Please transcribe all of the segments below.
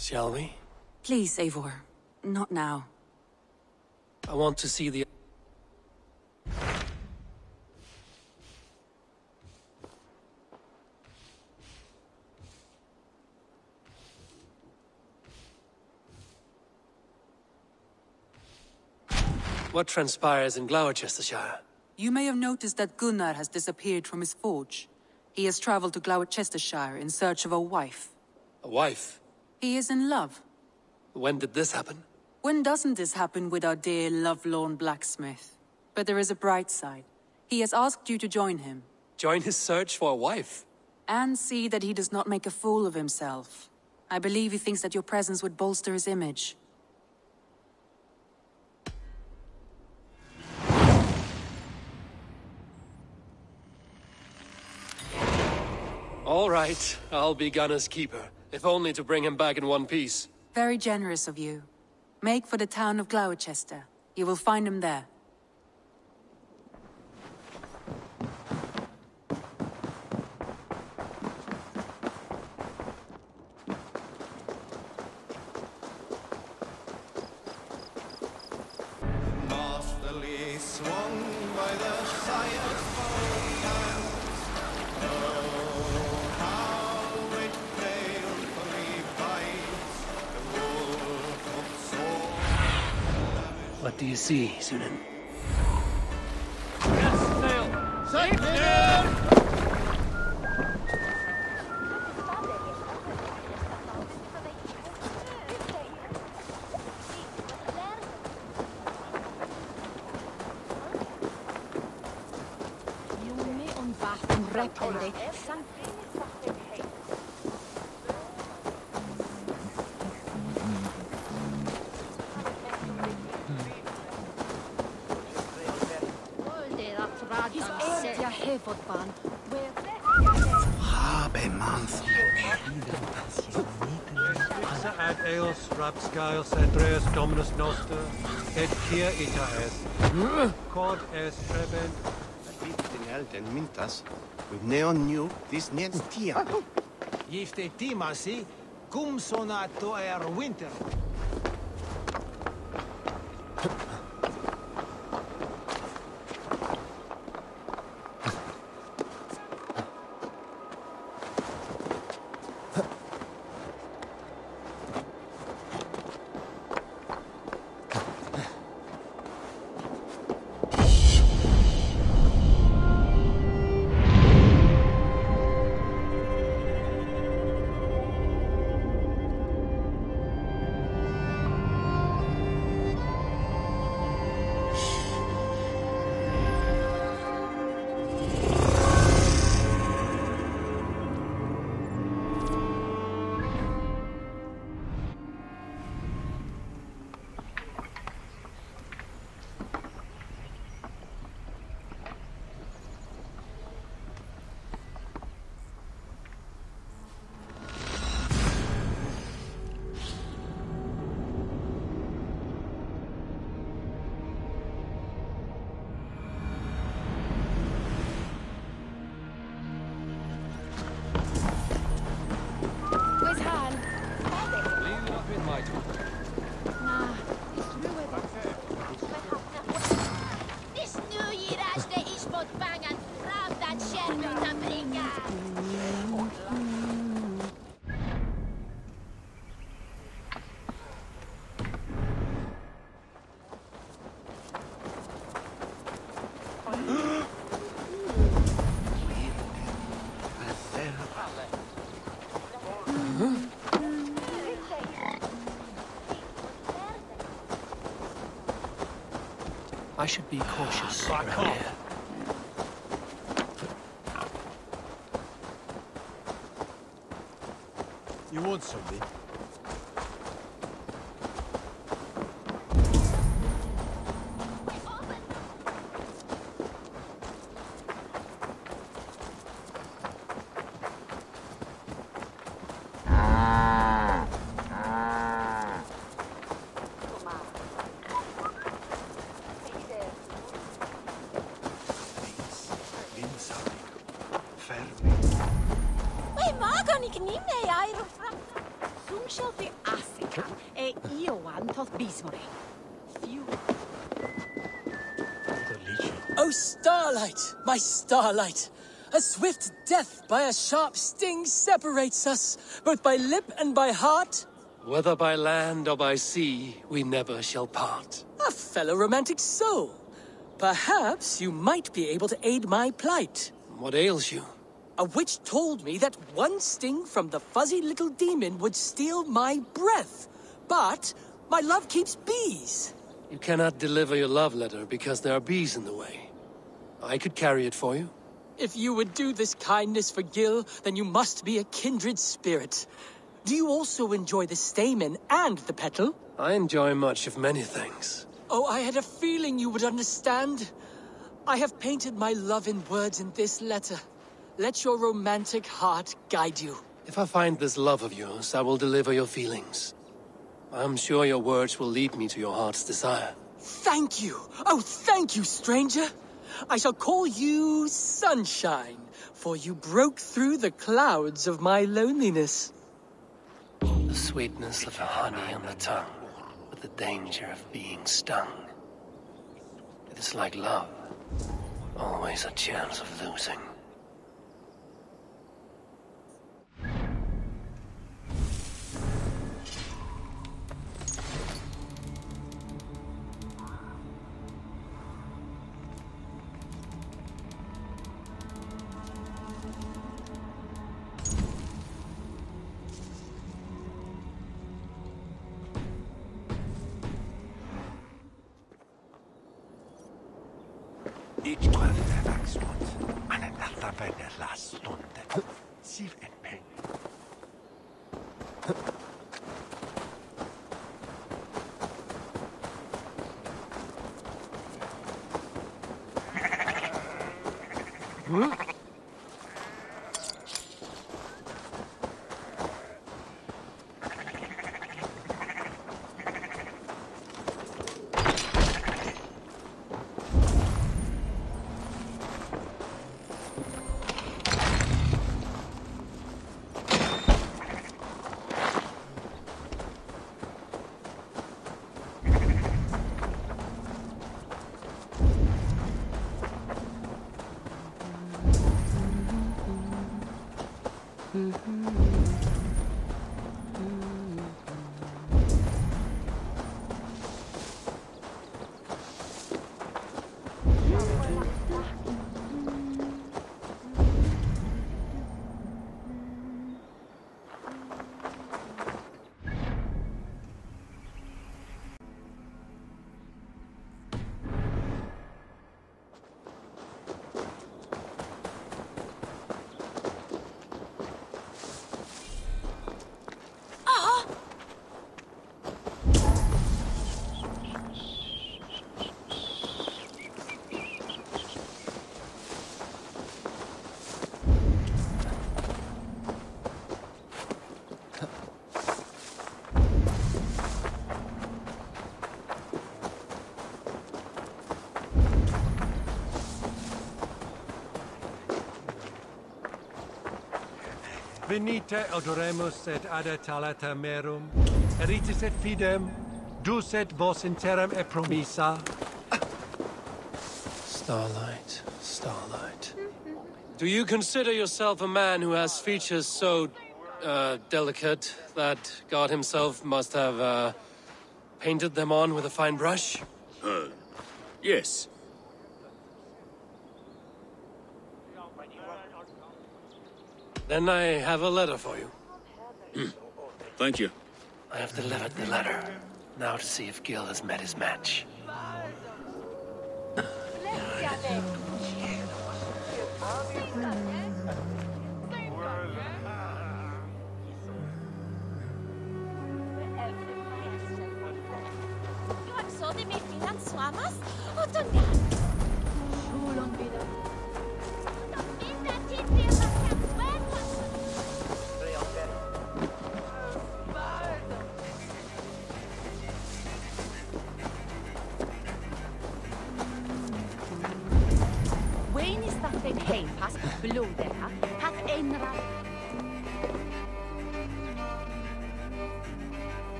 Shall we? Please, Eivor. Not now. I want to see the... What transpires in Gloucestershire? You may have noticed that Gunnar has disappeared from his forge. He has traveled to Gloucestershire in search of a wife. A wife? He is in love. When did this happen? When doesn't this happen with our dear lovelorn blacksmith? But there is a bright side. He has asked you to join him. Join his search for a wife? And see that he does not make a fool of himself. I believe he thinks that your presence would bolster his image. All right, I'll be Gunner's keeper, if only to bring him back in one piece. Very generous of you. Make for the town of Gloucester. You will find him there. Masterly swung by the sire's forehands. Oh, how it balefully bites the wolf of sword. What do you see, Sunan? Yes, sail! Safe here! Ad eos rapscaios adreus dominus noster, et kia ita est, quod est trebent. Fifteen elden mintas, with neon new, this needs tia. Jifte timasi, cum sonato winter. I should be cautious around here. You want something? Mai maga ni knime ja i rufra. Sung shall be Oh, Starlight, my Starlight! A swift death by a sharp sting separates us, both by lip and by heart. Whether by land or by sea, we never shall part. A fellow romantic soul. Perhaps you might be able to aid my plight. What ails you? A witch told me that one sting from the fuzzy little demon would steal my breath. But my love keeps bees. You cannot deliver your love letter because there are bees in the way. I could carry it for you. If you would do this kindness for Gil, then you must be a kindred spirit. Do you also enjoy the stamen and the petal? I enjoy much of many things. Oh, I had a feeling you would understand. I have painted my love in words in this letter. Let your romantic heart guide you. If I find this love of yours, I will deliver your feelings. I'm sure your words will lead me to your heart's desire. Thank you! Oh, thank you, stranger! I shall call you Sunshine, for you broke through the clouds of my loneliness. The sweetness of honey on the tongue, with the danger of being stung. It is like love, always a chance of losing. Venite odoremus et adetalata merum, eritis et fidem, dus et vos interim e promissa. Starlight, Starlight. Do you consider yourself a man who has features so, delicate that God himself must have, painted them on with a fine brush? Yes. Then I have a letter for you. Thank you. I have delivered the letter. Now to see if Gil has met his match.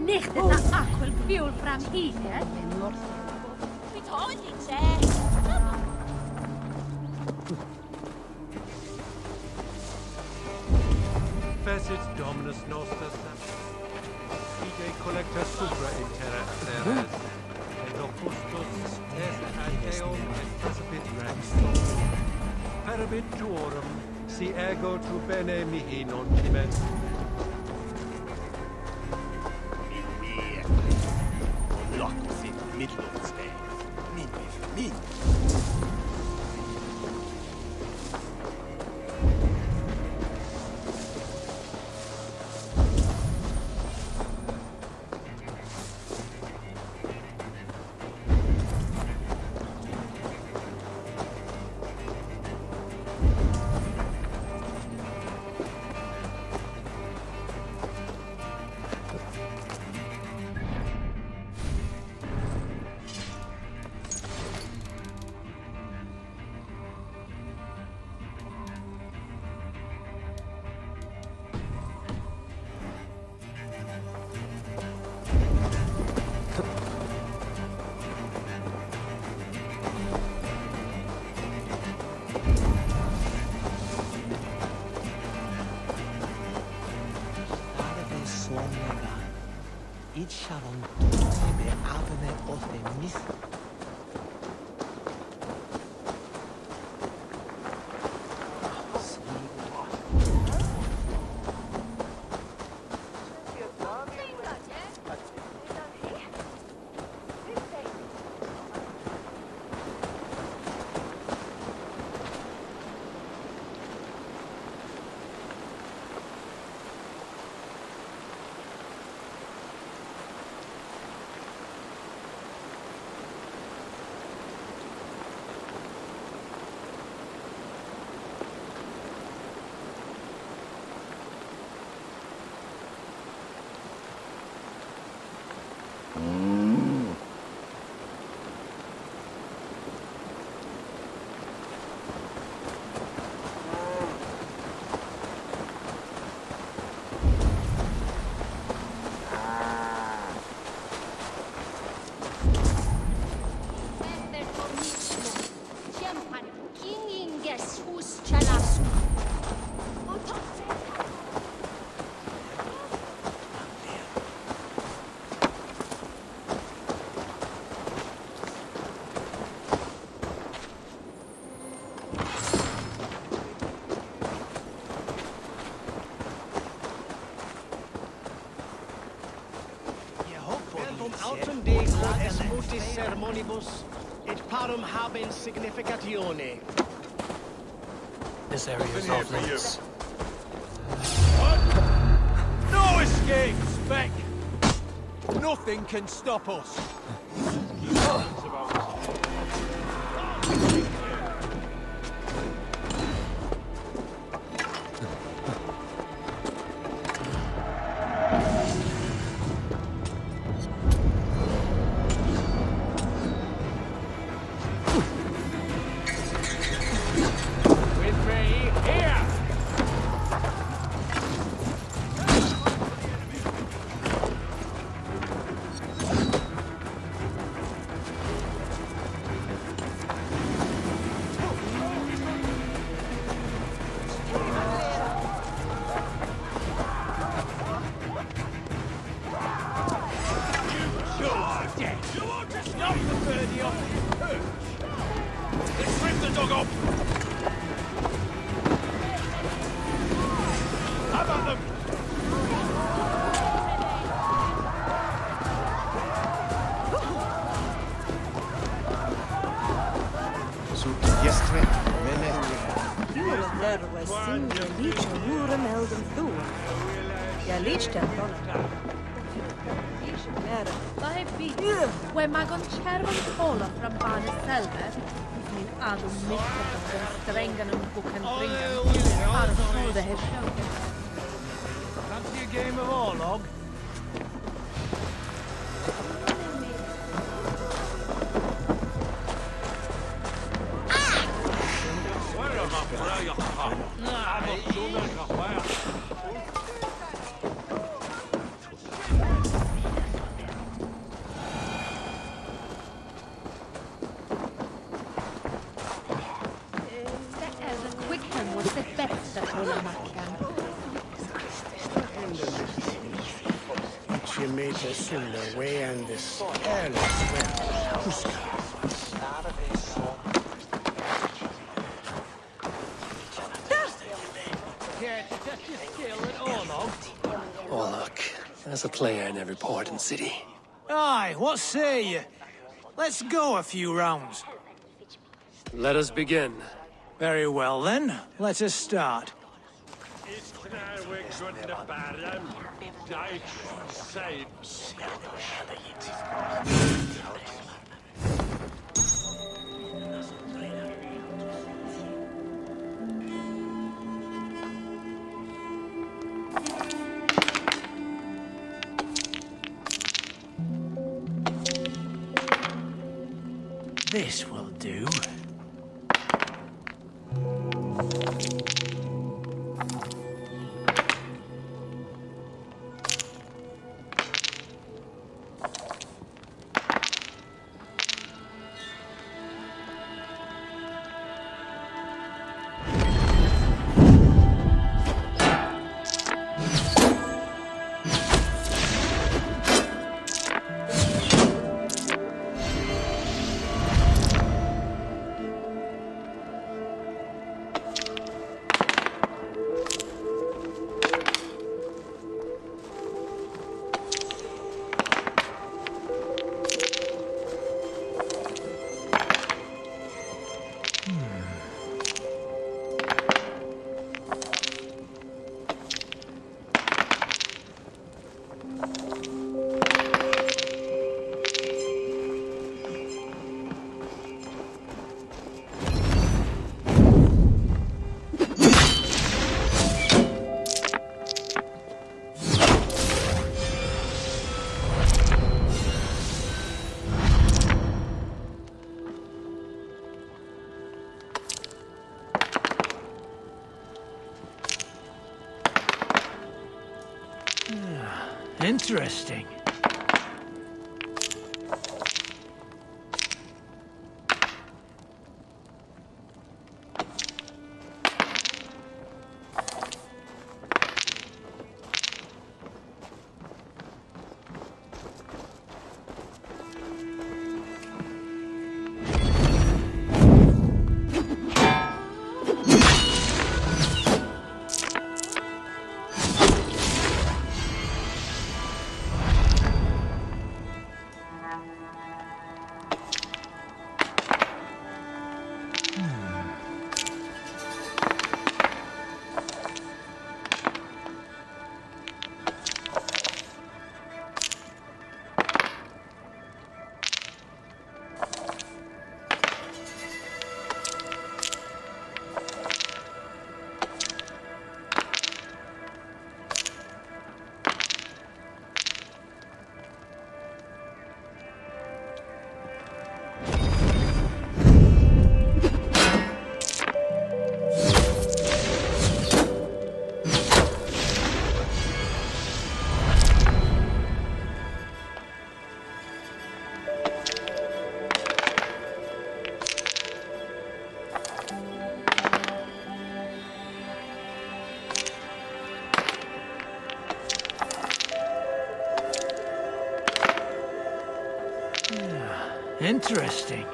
nicht na aquel fuel from here. Vi tar en lite. Fecit Dominus Nostra Ide collecta supra in terra seres, et opustus est ad eum et passabit rex. Parabit tuorum, si ego tu bene mihi non timet. Lock in the middle of its day. Min. Each Sharon be avene of the myth. Autem Dei quod est mutis sermonibus, et parum habens significatione. This area is off limits. What? No escape, Spec! Nothing can stop us. We magon chervon cola from Barnes Selber, min adum mittel den strängen och boken bringen, har sålde här show. Fancy a game of Orlog? bästa kolamackan. She made the sooner way and this airless way. Orlok, there's a player in every port and city. Aye, what say you? Let's go a few rounds. Let us begin. Very well then, let us start. This will do. Interesting. Interesting.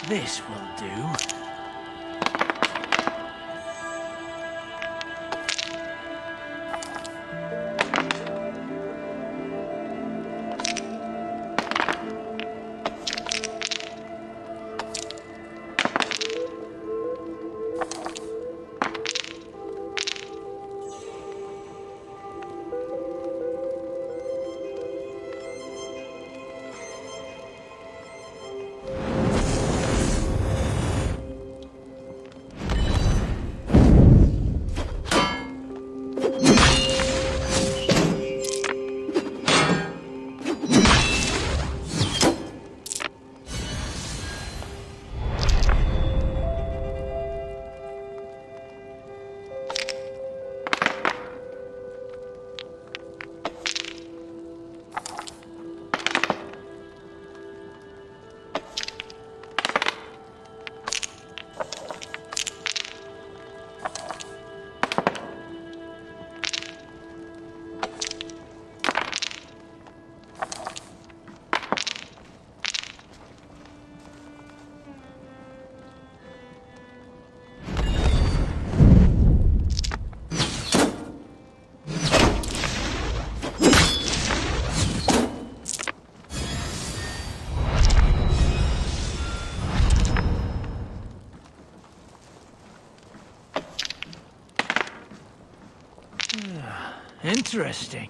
This will do. Interesting.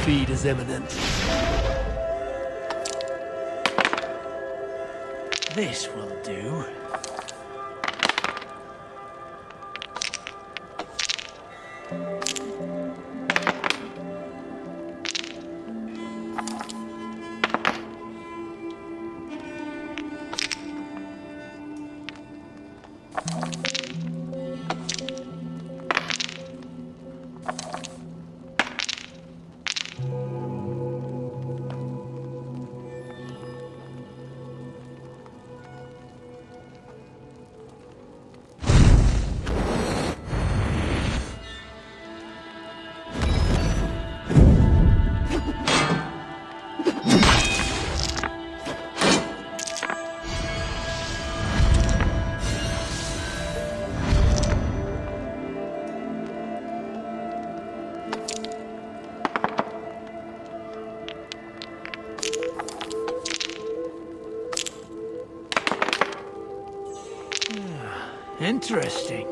Defeat is imminent. This will do. Interesting.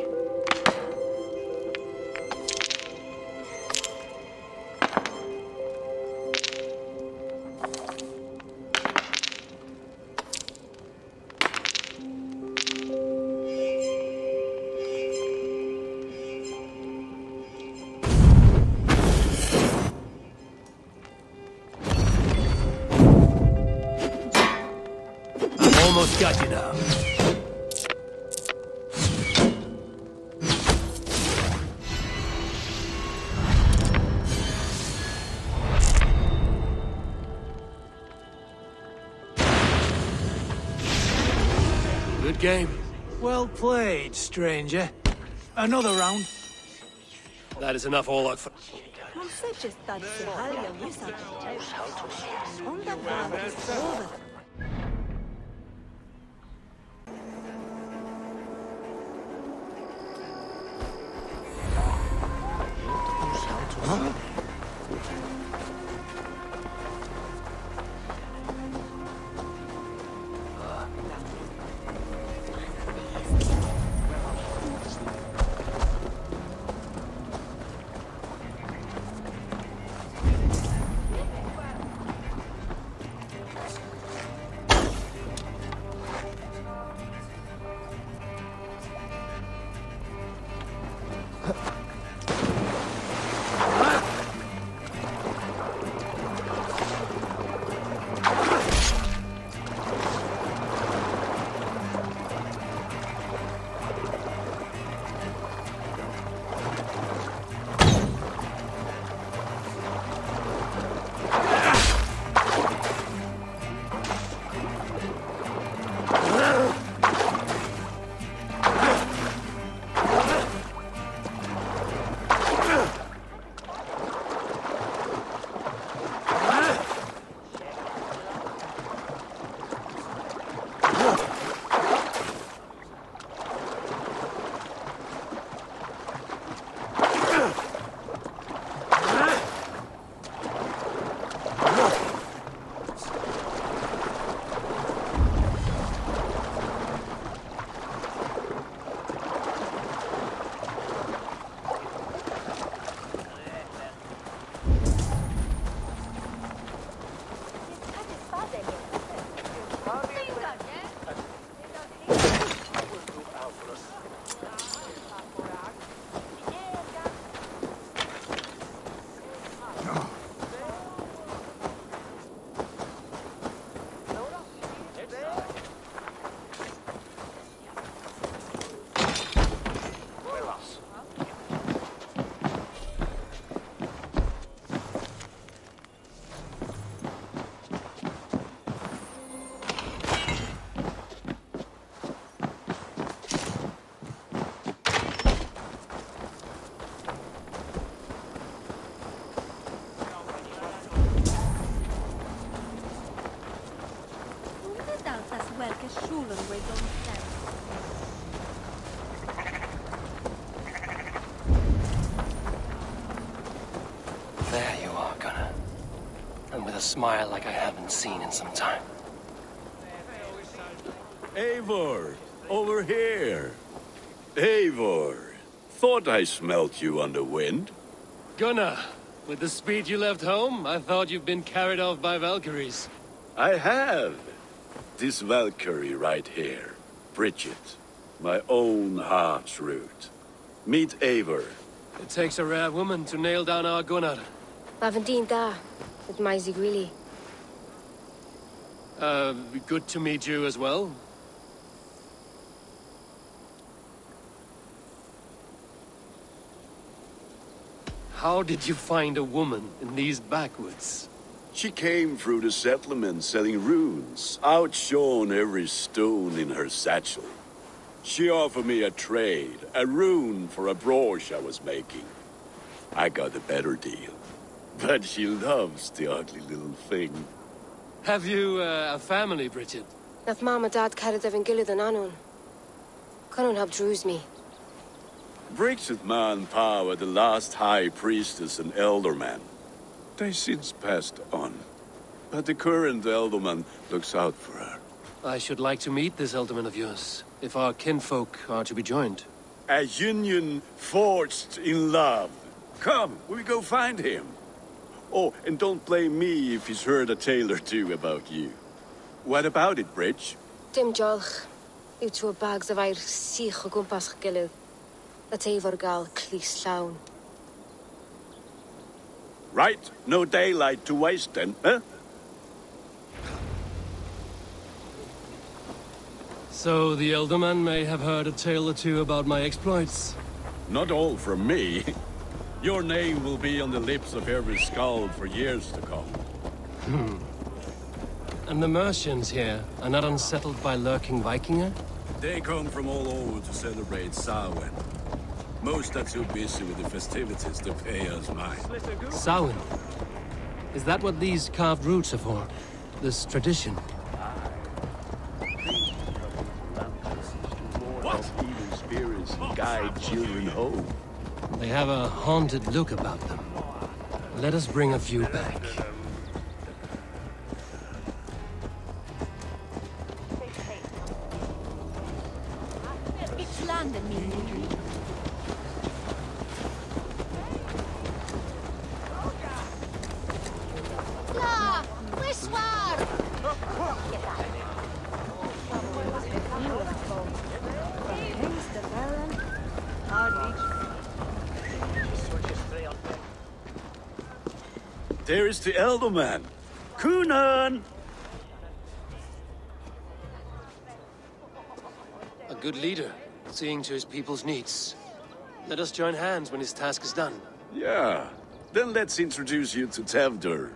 I've almost got you now. Good game. Well played, stranger. Another round. That is enough all out for... Non se c'è stato Valhalla, io so. Onda brava, over. smile like I haven't seen in some time. Eivor, over here. Eivor, thought I smelt you on the wind. Gunnar, with the speed you left home, I thought you'd been carried off by Valkyries. I have. This Valkyrie right here, Bridget, my own heart's root. Meet Eivor. It takes a rare woman to nail down our Gunnar. Lavandine da, with Maisy Greeley. Good to meet you as well. How did you find a woman in these backwoods? She came through the settlement selling runes, outshone every stone in her satchel. She offered me a trade, a rune for a brooch I was making. I got a better deal. But she loves the ugly little thing. Have you a family, Bridget? Naf Mama Dad carried Evan Gillid and Anun. Cannon have drews me. Bridget Man Pa were the last high priestess and elderman. They since passed on. But the current elderman looks out for her. I should like to meet this elderman of yours, if our kinfolk are to be joined. A union forged in love. Come, we go find him. Oh, and don't blame me if he's heard a tale or two about you. What about it, Bridge? Dim Jolch. You two bags of air sich o gwmpas gilydd. That Eivor gal clis llawn. Right, no daylight to waste then, huh? So the elderman may have heard a tale or two about my exploits. Not all from me. Your name will be on the lips of every skald for years to come. And the Mercians here are not unsettled by lurking Vikinger? They come from all over to celebrate Samhain. Most are too busy with the festivities to pay us mind. Samhain? Is that what these carved roots are for? This tradition? What? Evil spirits guide children home. They have a haunted look about them. Let us bring a few back. It's landed me, Adrian. La! Whiswar! There is the elderman. Kunan! A good leader, seeing to his people's needs. Let us join hands when his task is done. Yeah. Then let's introduce you to Tevdur.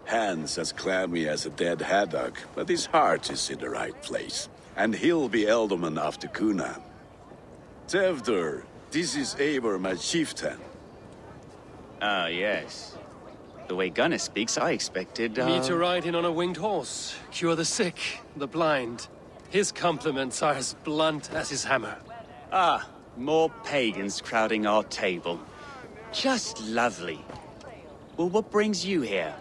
Hands as clammy as a dead haddock, but his heart is in the right place. And he'll be elderman after Kunan. Tevdur, this is Eivor, my chieftain. Ah, yes. The way Gunnar speaks, I expected, Me to ride in on a winged horse, cure the sick, the blind. His compliments are as blunt as his hammer. Ah, more pagans crowding our table. Just lovely. Well, what brings you here?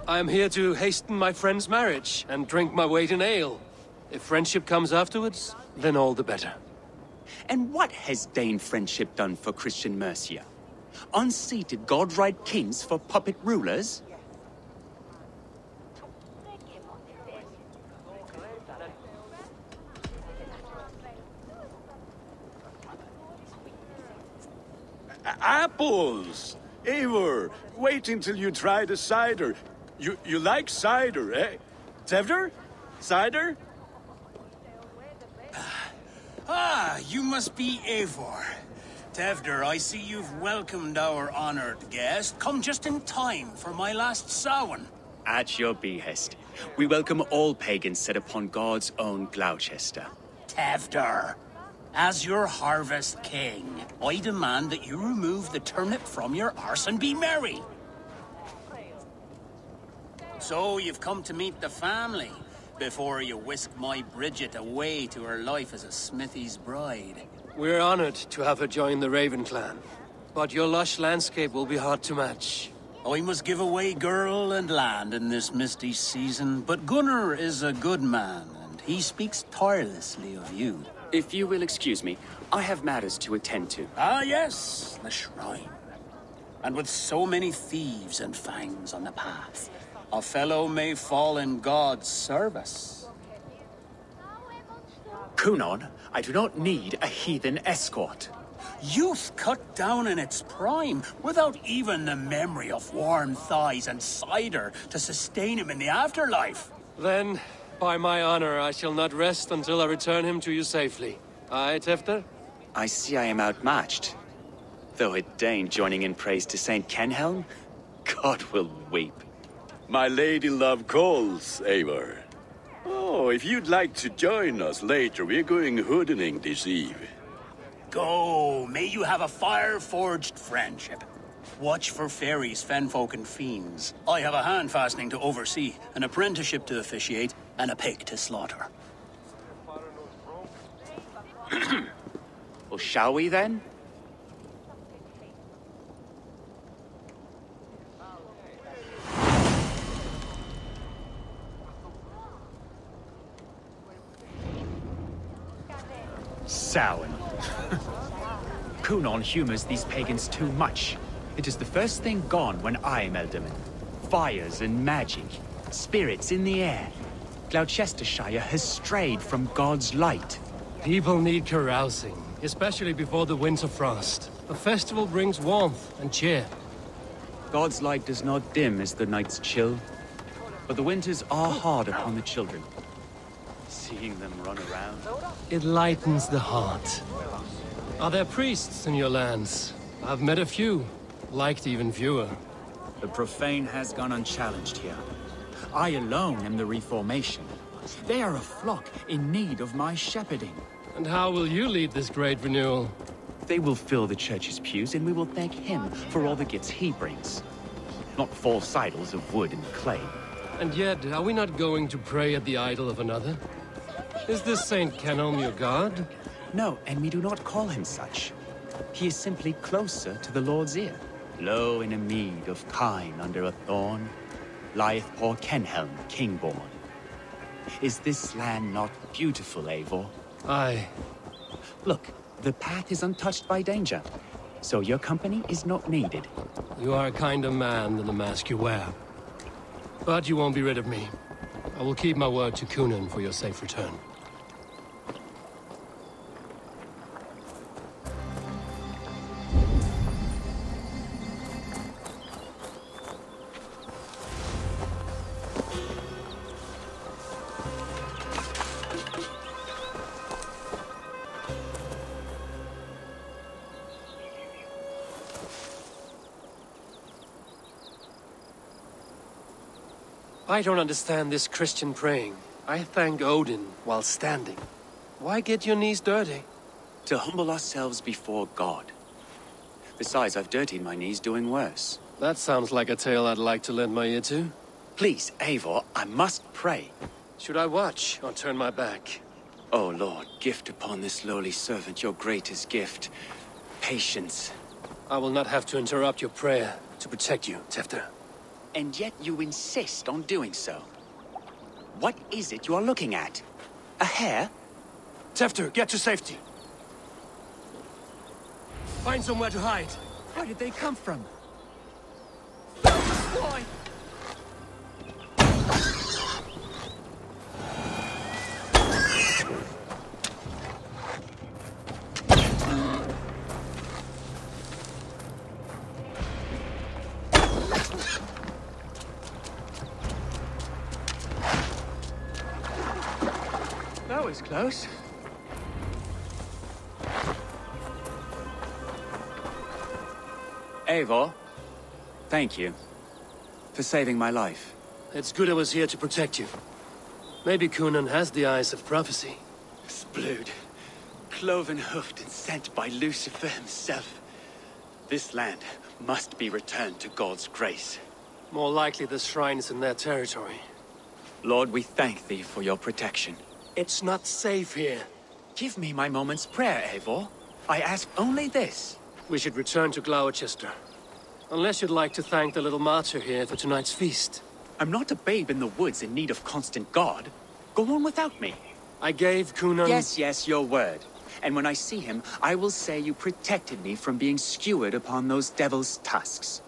I am here to hasten my friend's marriage and drink my weight in ale. If friendship comes afterwards, then all the better. And what has Dane friendship done for Christian Mercia? Unseated godright kings for puppet rulers? Apples! Eivor, wait until you try the cider. You like cider, eh? Tevdur? Cider? Ah, you must be Eivor. Tevdur, I see you've welcomed our honored guest. Come just in time for my last Samhain. At your behest. We welcome all pagans set upon God's own Gloucester. Tevdur, as your harvest king, I demand that you remove the turnip from your arse and be merry. So you've come to meet the family before you whisk my Bridget away to her life as a smithy's bride. We're honored to have her join the Raven clan. But your lush landscape will be hard to match. I must give away girl and land in this misty season, but Gunnar is a good man, and he speaks tirelessly of you. If you will excuse me, I have matters to attend to. Ah, yes, the shrine. And with so many thieves and fangs on the path, a fellow may fall in God's service. Kunon, I do not need a heathen escort. Youth cut down in its prime, without even the memory of warm thighs and cider to sustain him in the afterlife. Then, by my honor, I shall not rest until I return him to you safely. Aye, Tefter? I see I am outmatched. Though a Dane joining in praise to Saint Kenhelm, God will weep. My lady love calls, Eivor. Oh, if you'd like to join us later, we're going hoodening this eve. Go, may you have a fire-forged friendship. Watch for fairies, fenfolk, and fiends. I have a hand fastening to oversee, an apprenticeship to officiate, and a pig to slaughter. Well, shall we then? Samhain. Kunon humors these pagans too much. It is the first thing gone when I am Elderman. Fires and magic, spirits in the air. Gloucestershire has strayed from God's light. People need carousing, especially before the winter frost. A festival brings warmth and cheer. God's light does not dim as the nights chill, but the winters are hard upon the children. Seeing them run around, it lightens the heart. Are there priests in your lands? I've met a few, liked even fewer. The profane has gone unchallenged here. I alone am the Reformation. They are a flock in need of my shepherding. And how will you lead this great renewal? They will fill the church's pews, and we will thank him for all the gifts he brings. Not false idols of wood and clay. And yet, are we not going to pray at the idol of another? Is this Saint Kenhelm your god? No, and we do not call him such. He is simply closer to the Lord's ear. Low in a mead of kine under a thorn, lieth poor Kenhelm, king-born. Is this land not beautiful, Eivor? Aye. Look, the path is untouched by danger, so your company is not needed. You are a kinder man than the mask you wear. But you won't be rid of me. I will keep my word to Kunon for your safe return. I don't understand this Christian praying. I thank Odin while standing. Why get your knees dirty? To humble ourselves before God. Besides, I've dirtied my knees doing worse. That sounds like a tale I'd like to lend my ear to. Please, Eivor, I must pray. Should I watch or turn my back? Oh Lord, gift upon this lowly servant your greatest gift. Patience. I will not have to interrupt your prayer to protect you, Tefter. And yet you insist on doing so. What is it you are looking at? A hare? Tefter, get to safety. Find somewhere to hide. Where did they come from? Why? That was close. Eivor, thank you for saving my life. It's good I was here to protect you. Maybe Kunon has the eyes of prophecy. Splood, cloven-hoofed and sent by Lucifer himself. This land must be returned to God's grace. More likely the shrine is in their territory. Lord, we thank thee for your protection. It's not safe here. Give me my moment's prayer, Eivor. I ask only this. We should return to Gloucester. Unless you'd like to thank the little martyr here for tonight's feast. I'm not a babe in the woods in need of constant guard. Go on without me. I gave Coonan... Yes, your word. And when I see him, I will say you protected me from being skewered upon those devil's tusks.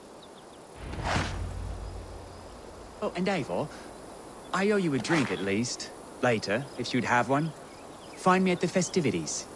Oh, and Eivor, I owe you a drink at least. Later, if you'd have one. Find me at the festivities.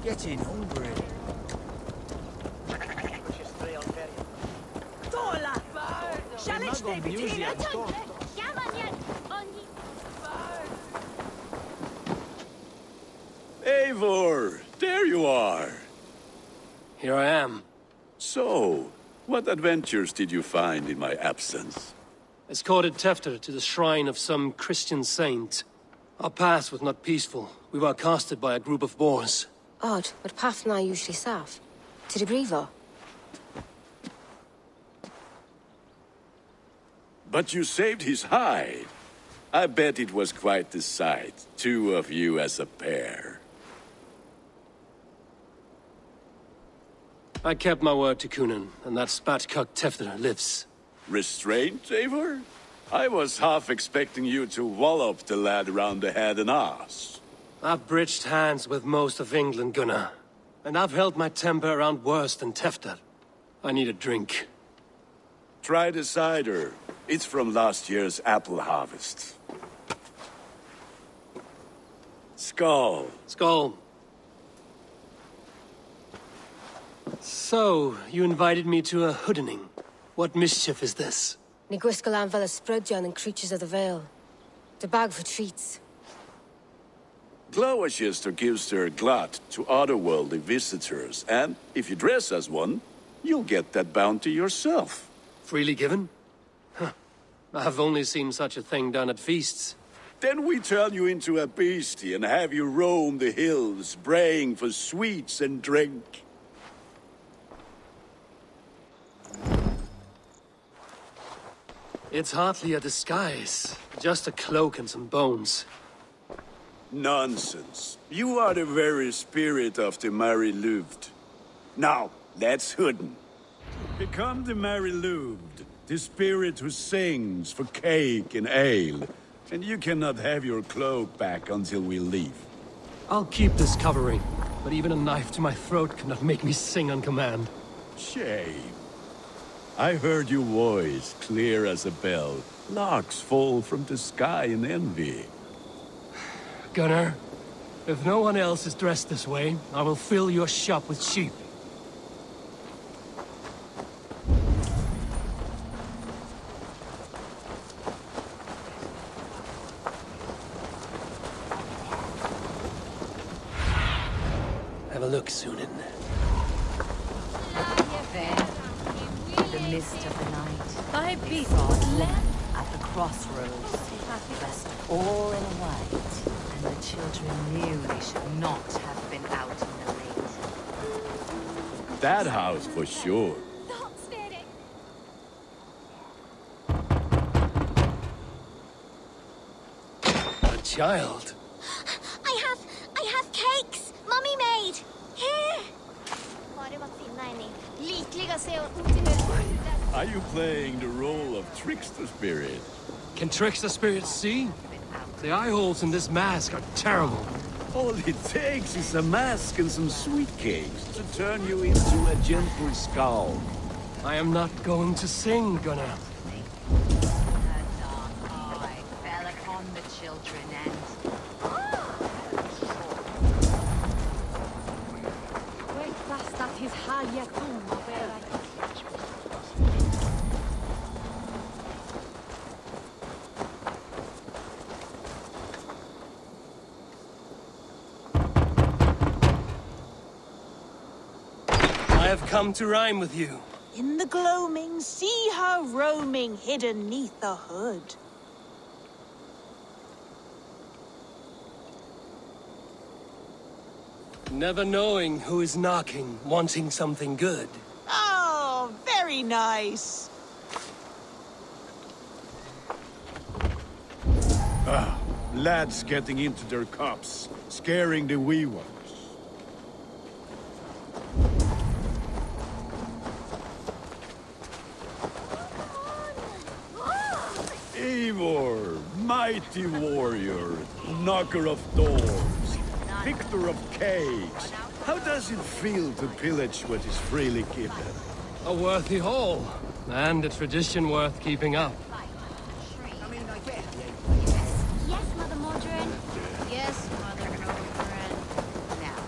Getting hungry. Eivor, there you are. Here I am. So, what adventures did you find in my absence? Escorted Tefter to the shrine of some Christian saint. Our path was not peaceful. We were accosted by a group of boars. Odd, but path na usually safe. To the Grievo. But you saved his hide. I bet it was quite the sight, two of you as a pair. I kept my word to Coonan, and that spatcuck Tefter lives. Restraint, Eivor? I was half expecting you to wallop the lad around the head and ass. I've bridged hands with most of England, Gunnar. And I've held my temper around worse than Tefter. I need a drink. Try the cider. It's from last year's apple harvest. Skull. Skull. So, you invited me to a hoodening. What mischief is this? Ni gwisgo lan fel y Sprydjon and Creatures of the Vale. The bag for treats. Gloucester gives their glut to otherworldly visitors, and if you dress as one, you'll get that bounty yourself. Freely given? Huh. I've only seen such a thing done at feasts. Then we turn you into a beastie and have you roam the hills, braying for sweets and drink. It's hardly a disguise. Just a cloak and some bones. Nonsense. You are the very spirit of the Mary Louved. Now, let's hooden. Become the Mary Louved, the spirit who sings for cake and ale. And you cannot have your cloak back until we leave. I'll keep this covering, but even a knife to my throat cannot make me sing on command. Shame. I heard your voice clear as a bell. Larks fall from the sky in envy. Gunnar, if no one else is dressed this way, I will fill your shop with sheep. Have a look, Sunan. There, in the mist of the night, we saw Glenn at the crossroads, dressed all in white, and the children knew they should not have been out in the late. That house for sure. child. I have cakes! Mommy made! Here! Are you playing the role of trickster spirit? Can trickster spirits see? The eye holes in this mask are terrible. All it takes is a mask and some sweet cakes to turn you into a gentle skull. I am not going to sing, Gunnar. Fell upon the children and... I have come to rhyme with you. In the gloaming, see her roaming, hidden neath the hood. Never knowing who is knocking, wanting something good. Oh, very nice. Lads getting into their cups, scaring the wee ones. Eivor, mighty warrior, knocker of doors, victor of cakes. How does it feel to pillage what is freely given? A worthy haul, and a tradition worth keeping up. Yes, Mother Mordrin. Yes, Mother Mordrin. Now,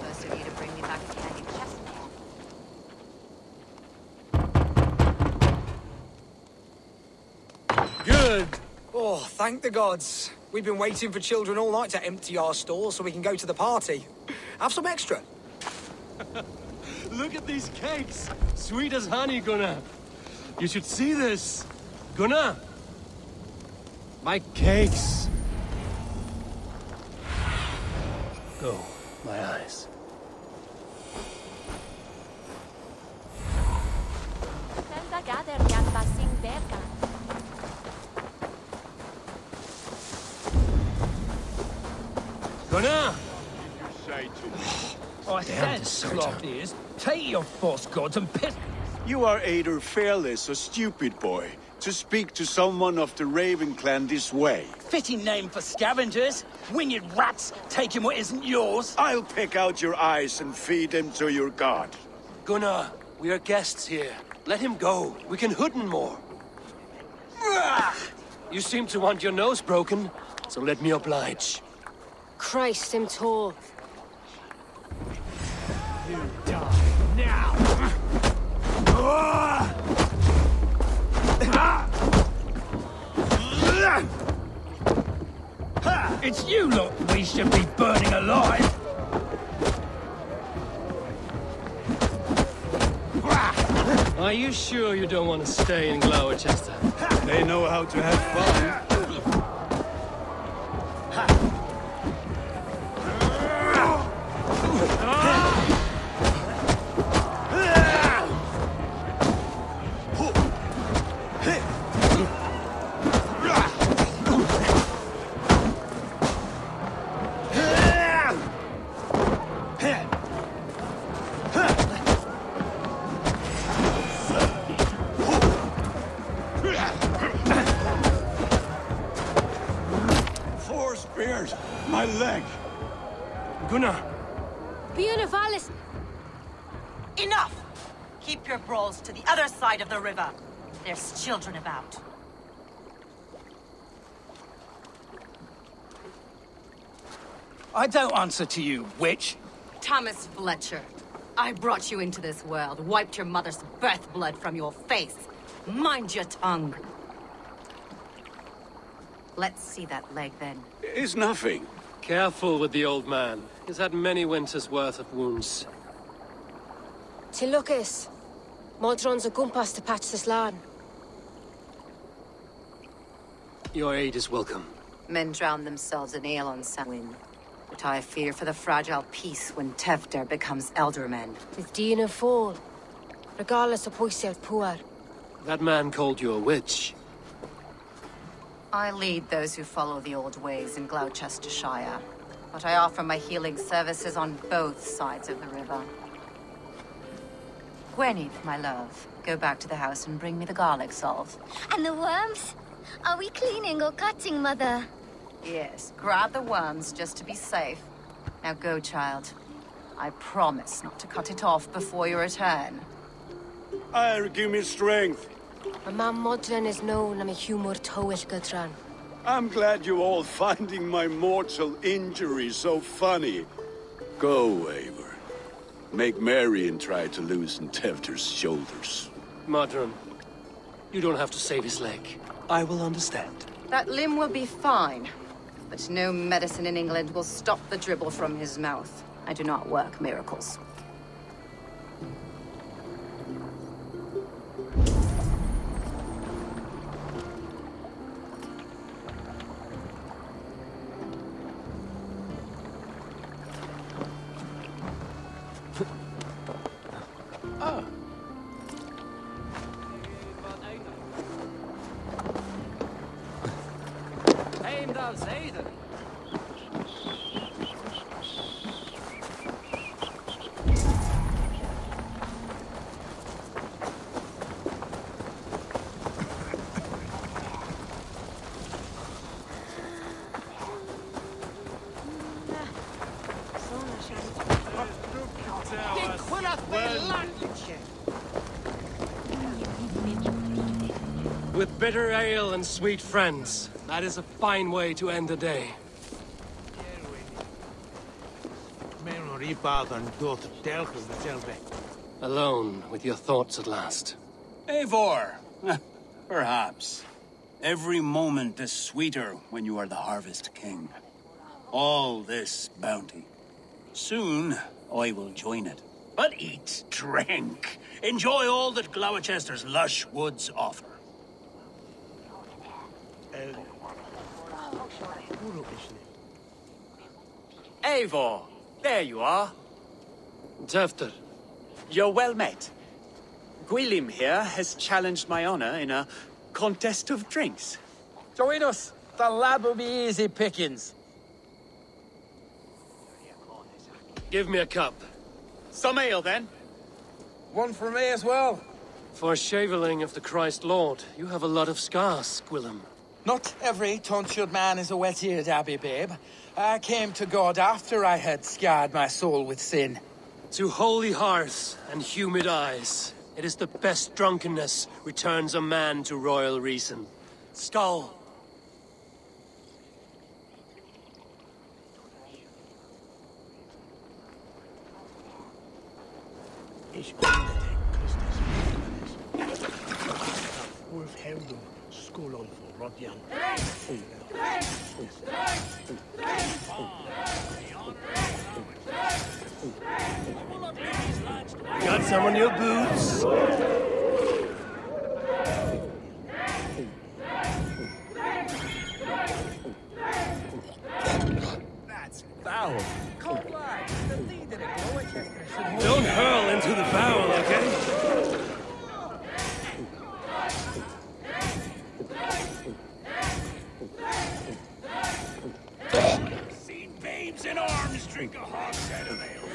first of you to bring me back a candy chestnut. Good! Oh, thank the gods. We've been waiting for children all night to empty our stores so we can go to the party. Have some extra. Look at these cakes! Sweet as honey, Gunnar. You should see this. Gunnar! My cakes! Oh, my eyes. Gunnar! I said, cloth ears, take your false gods and piss. You are either fearless or stupid, boy, to speak to someone of the Raven clan this way. Fitting name for scavengers. Winged rats taking what isn't yours. I'll pick out your eyes and feed them to your god. Gunnar, we are guests here. Let him go. We can hooden more. You seem to want your nose broken, so let me oblige. Christ, him tall. You die now. It's you lot we should be burning alive. Are you sure you don't want to stay in Glowerchester? They know how to have fun. My leg! Gunnar! Björnavalis! Enough! Keep your brawls to the other side of the river. There's children about. I don't answer to you, witch. Thomas Fletcher, I brought you into this world, wiped your mother's birth blood from your face. Mind your tongue. Let's see that leg, then. It's nothing. Careful with the old man. He's had many winters' worth of wounds. Tilukis. Modron's a gumpas to patch this land. Your aid is welcome. Men drown themselves in ale on Samhain. But I fear for the fragile peace when Tevder becomes eldermen. With Dean and fall. Regardless of Poisiel Puar. That man called you a witch. I lead those who follow the old ways in Gloucestershire, but I offer my healing services on both sides of the river. Gwyneth, my love, go back to the house and bring me the garlic salt. And the worms? Are we cleaning or cutting, Mother? Yes, grab the worms just to be safe. Now go, child. I promise not to cut it off before you return. Give me strength. My mam Modron is known am a humor tywyll gydran. I'm glad you're all finding my mortal injury so funny. Go, Eivor. Make merry and try to loosen Tevter's shoulders. Modron, you don't have to save his leg. I will understand. That limb will be fine, but no medicine in England will stop the dribble from his mouth. I do not work miracles. With bitter ale and sweet friends, that is a fine way to end the day. Alone with your thoughts at last. Eivor! Perhaps. Every moment is sweeter when you are the Harvest King. All this bounty. Soon, I will join it. But eat, drink, enjoy all that Gloucester's lush woods offer. Eivor, there you are. Tevter. You're well met. Gwilym here has challenged my honor in a contest of drinks. Join us. The lab will be easy pickings. Give me a cup. Some ale, then. One for me as well. For shaveling of the Christ Lord, you have a lot of scars, Gwilym. Not every tonsured man is a wet-eared abbey, babe. I came to God after I had scarred my soul with sin. To holy hearths and humid eyes, it is the best drunkenness returns a man to royal reason. Skull. Got some on your boots? That's foul. Don't hurl into the barrel, okay? Seen babes in arms drink a hogshead of ale.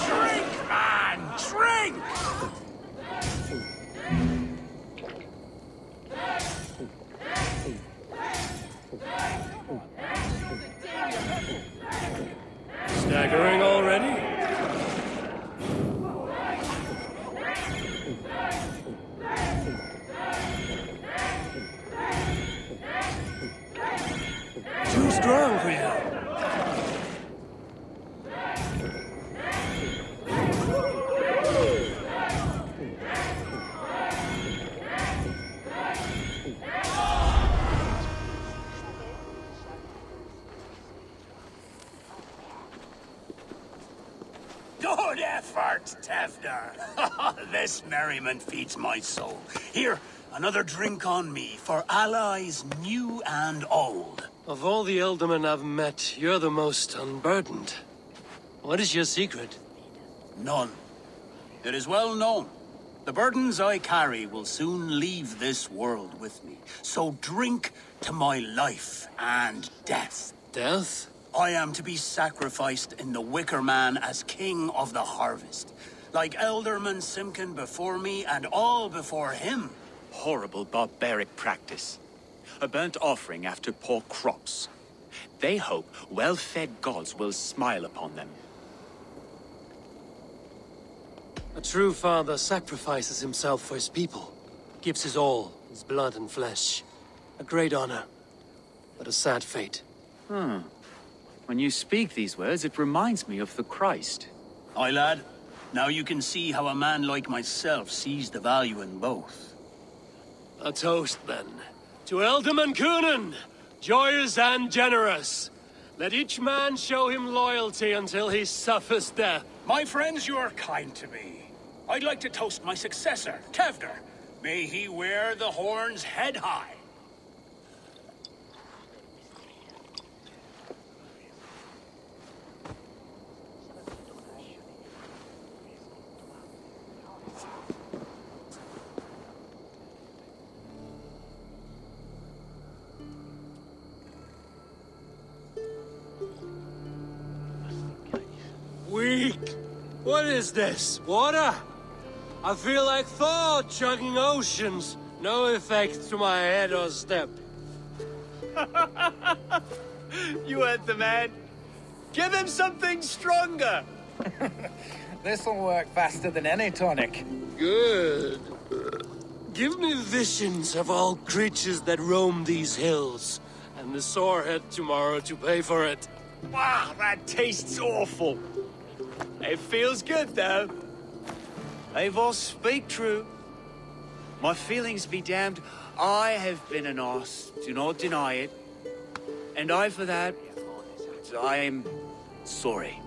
Drink, man! Drink! Staggering already? Too strong for you. Good effort, Tevter. This merriment feeds my soul. Here, another drink on me for allies new and old. Of all the Ealdormen I've met, you're the most unburdened. What is your secret? None. It is well known. The burdens I carry will soon leave this world with me. So drink to my life and death. Death? I am to be sacrificed in the Wicker Man as king of the harvest. Like Elderman Simkin before me and all before him. Horrible barbaric practice. A burnt offering after poor crops. They hope well-fed gods will smile upon them. A true father sacrifices himself for his people. Gives his all, his blood and flesh. A great honor, but a sad fate. When you speak these words, it reminds me of the Christ. Aye, lad. Now you can see how a man like myself sees the value in both. A toast, then. To Elderman Coonan, joyous and generous. Let each man show him loyalty until he suffers death. My friends, you are kind to me. I'd like to toast my successor, Tevder. May he wear the horns head high. Weak! What is this? Water? I feel like Thor chugging oceans. No effect to my head or step. You heard the man. Give him something stronger. This'll work faster than any tonic. Good. Give me visions of all creatures that roam these hills, and the sorehead tomorrow to pay for it. Wow, that tastes awful. It feels good, though. Eivor, speak true. My feelings be damned. I have been an arse, do not deny it. And I, for that, I am sorry.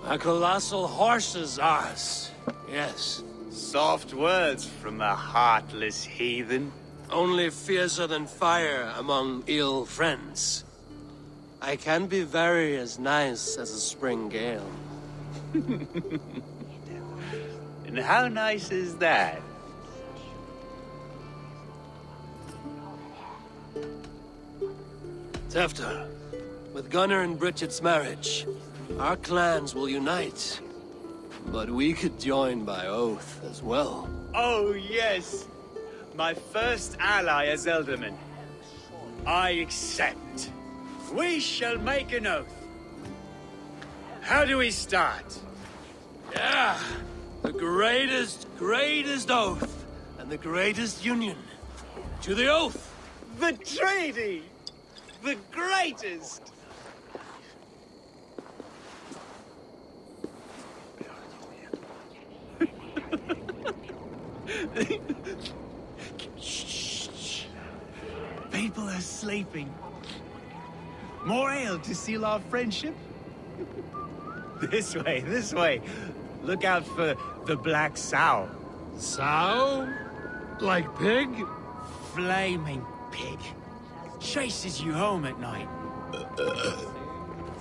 A colossal horse's arse, yes. Soft words from a heartless heathen. Only fiercer than fire among ill friends. I can be very as nice as a spring gale. And how nice is that? Tefter, with Gunnar and Bridget's marriage, our clans will unite. But we could join by oath as well. Oh, yes. My first ally as Elderman. I accept. We shall make an oath. How do we start? Yeah! The greatest oath, and the greatest union. To the oath! The treaty! The greatest! Shh. People are sleeping. More ale to seal our friendship? This way. Look out for the black sow. Sow? Like pig? Flaming pig. Chases you home at night.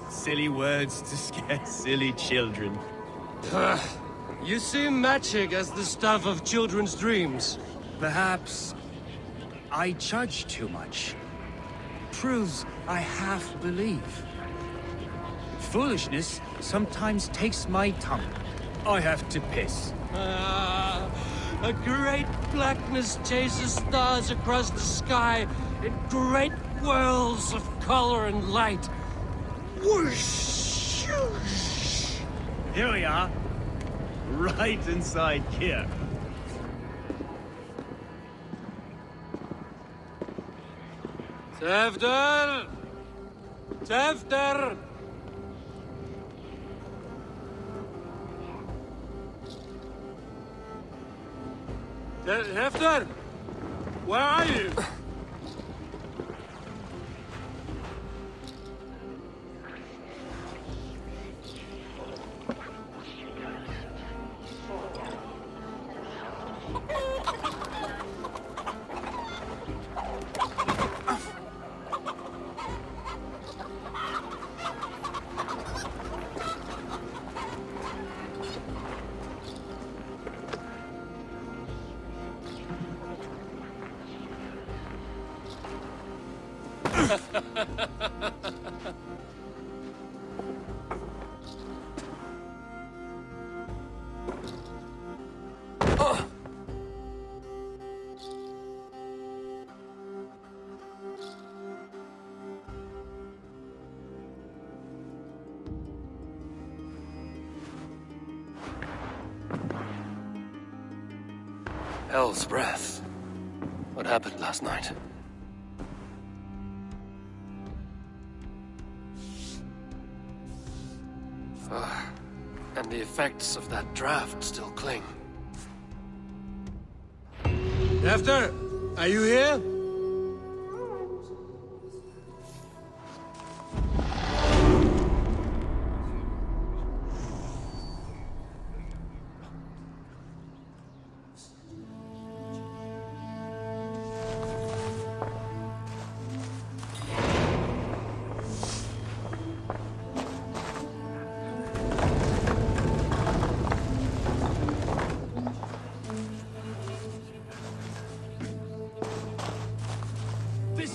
Silly words to scare silly children. You see magic as the stuff of children's dreams. Perhaps I judge too much. Proves I half believe. Foolishness sometimes takes my tongue. I have to piss. A great blackness chases stars across the sky in great whirls of color and light. Whoosh! Here we are. Right inside here. Tefter! Tefter! Tefter! Where are you? Hell's breath. What happened last night? And the effects of that draft still cling. Tefter, are you here?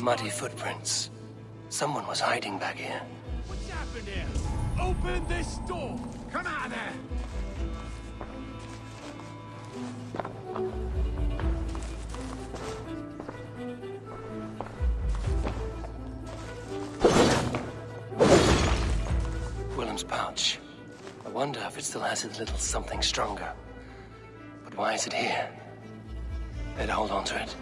Muddy footprints. Someone was hiding back here. What's happened here? Open this door! Come out there! Willem's pouch. I wonder if it still has a little something stronger. But why is it here? Better hold on to it.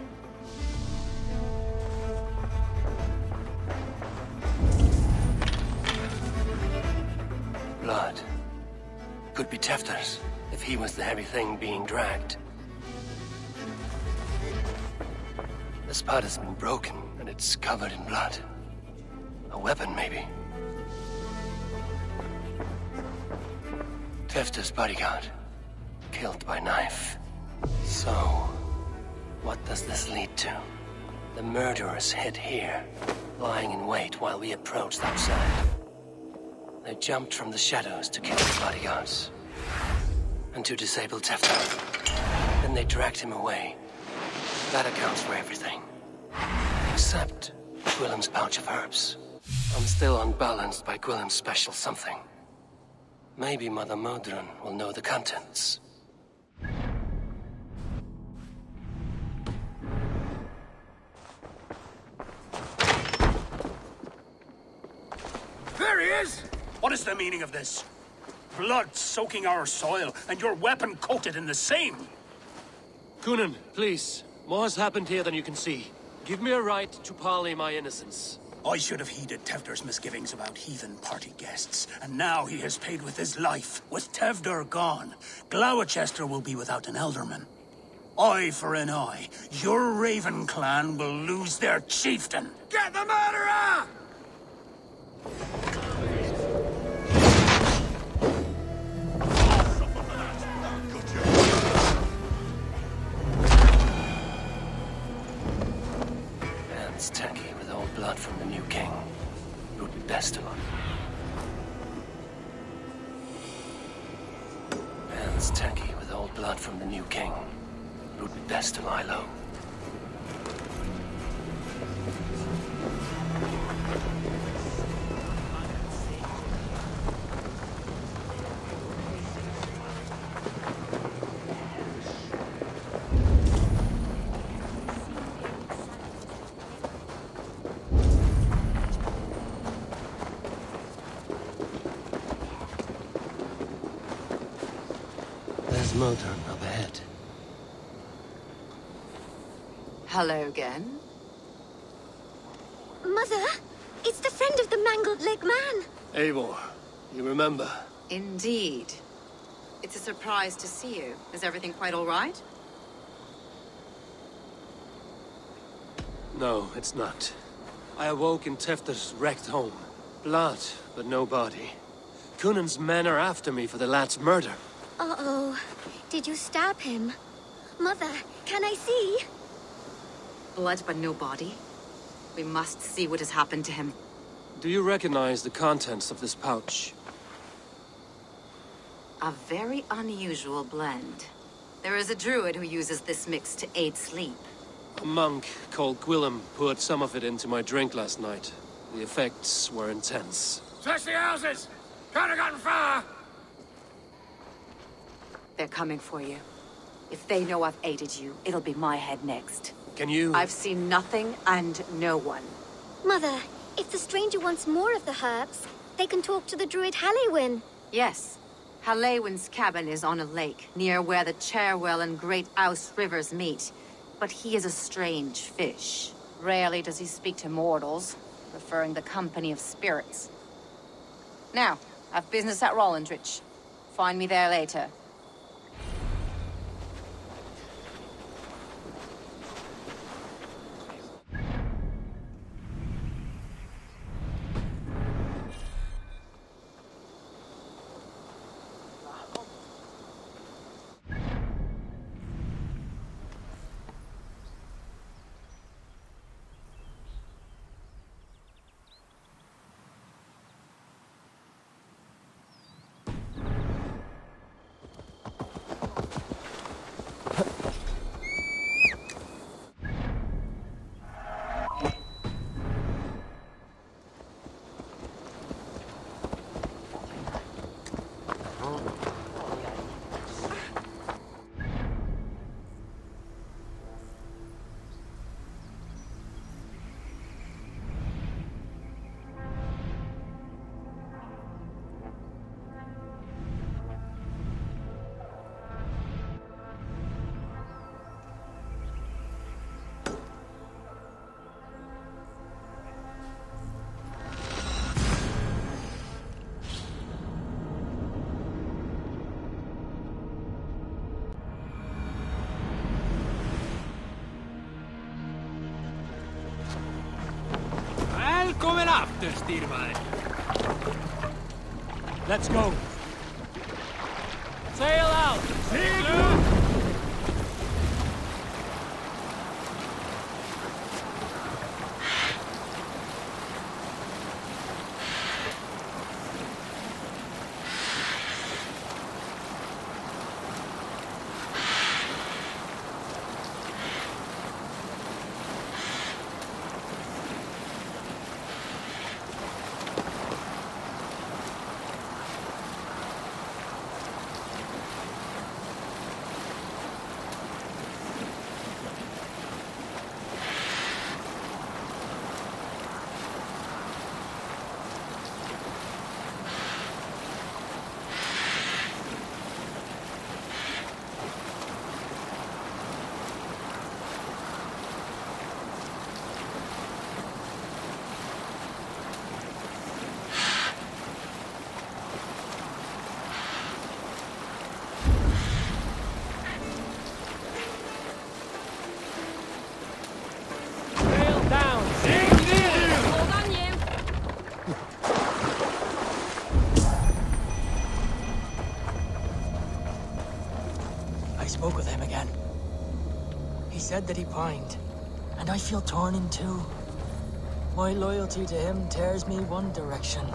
Blood. Could be Tefter's, if he was the heavy thing being dragged. The spot has been broken, and it's covered in blood. A weapon, maybe. Tefter's bodyguard. Killed by knife. So, what does this lead to? The murderers hid here, lying in wait while we approached outside. They jumped from the shadows to kill the bodyguards. And to disable Tefter. Then they dragged him away. That accounts for everything. Except Gwillem's pouch of herbs. I'm still unbalanced by Gwillem's special something. Maybe Mother Modron will know the contents. There he is! What is the meaning of this? Blood soaking our soil, and your weapon coated in the same! Kunin, please. More has happened here than you can see. Give me a right to parley my innocence. I should have heeded Tevder's misgivings about heathen party guests, and now he has paid with his life. With Tevder gone, Gloucester will be without an elderman. Eye for an eye. Your Raven clan will lose their chieftain. Get the murderer! Hands tacky with old blood from the new king. It would be best to lie. Hands tacky with old blood from the new king. It would be best to lie low. There's Modron up ahead. Hello again. Mother, it's the friend of the mangled leg man. Eivor, you remember? Indeed. It's a surprise to see you. Is everything quite all right? No, it's not. I awoke in Tefter's wrecked home. Blood, but no body. Kunin's men are after me for the lad's murder. Uh-oh. Did you stab him? Mother, can I see? Blood but no body? We must see what has happened to him. Do you recognize the contents of this pouch? A very unusual blend. There is a druid who uses this mix to aid sleep. A monk called Gwillem poured some of it into my drink last night. The effects were intense. Search the houses! Could have gotten far! They're coming for you. If they know I've aided you, it'll be my head next. Can you... I've seen nothing and no one. Mother, if the stranger wants more of the herbs, they can talk to the druid Halewyn. Yes. Halewyn's cabin is on a lake, near where the Cherwell and Great Ouse rivers meet. But he is a strange fish. Rarely does he speak to mortals, preferring the company of spirits. Now, I've business at Rollindrich. Find me there later. Välkommen after, Styrman. Let's go. Sail out! I spoke with him again. He said that he pined, and I feel torn in two. My loyalty to him tears me one direction,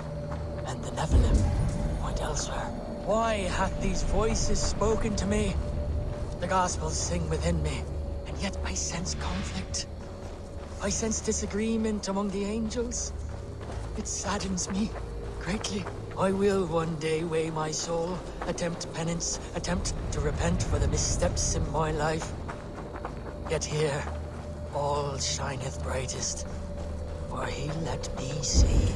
and the Nephilim point elsewhere. Why hath these voices spoken to me? The Gospels sing within me, and yet I sense conflict. I sense disagreement among the angels. It saddens me greatly. I will one day weigh my soul, attempt penance, attempt to repent for the missteps in my life. Yet here, all shineth brightest, for he let me see.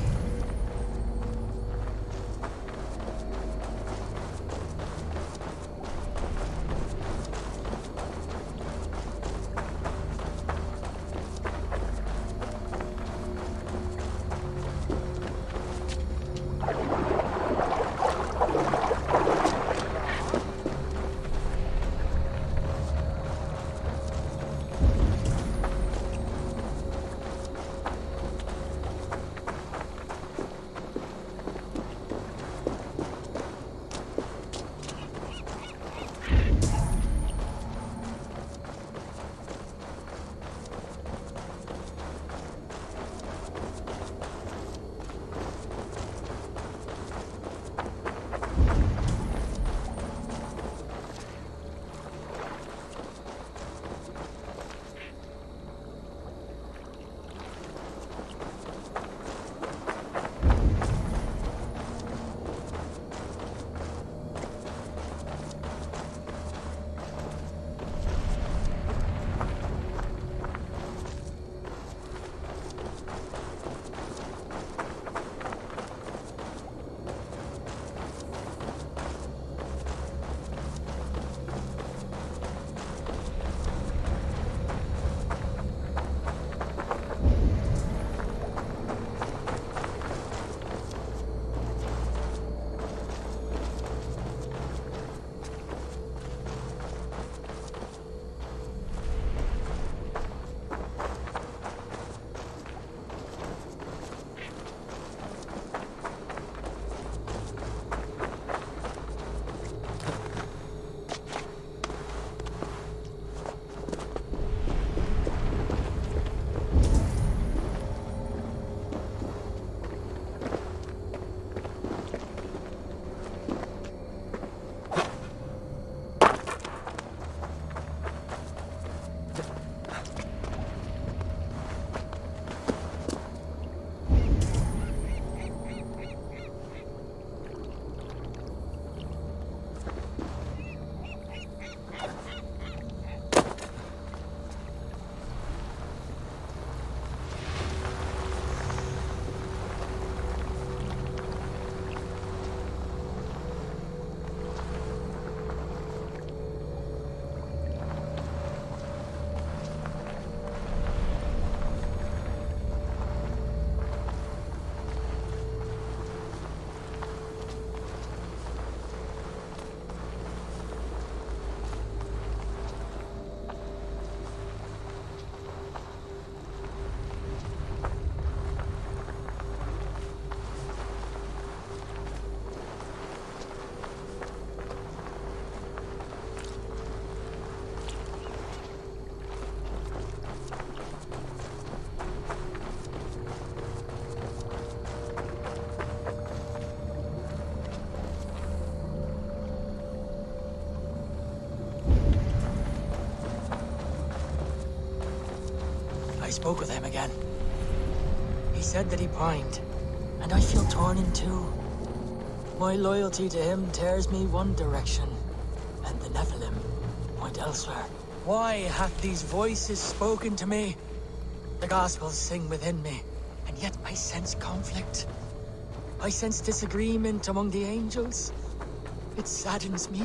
spoke with him again. He said that he pined, and I feel torn in two. My loyalty to him tears me one direction, and the Nephilim point elsewhere. Why hath these voices spoken to me? The Gospels sing within me, and yet I sense conflict. I sense disagreement among the angels. It saddens me.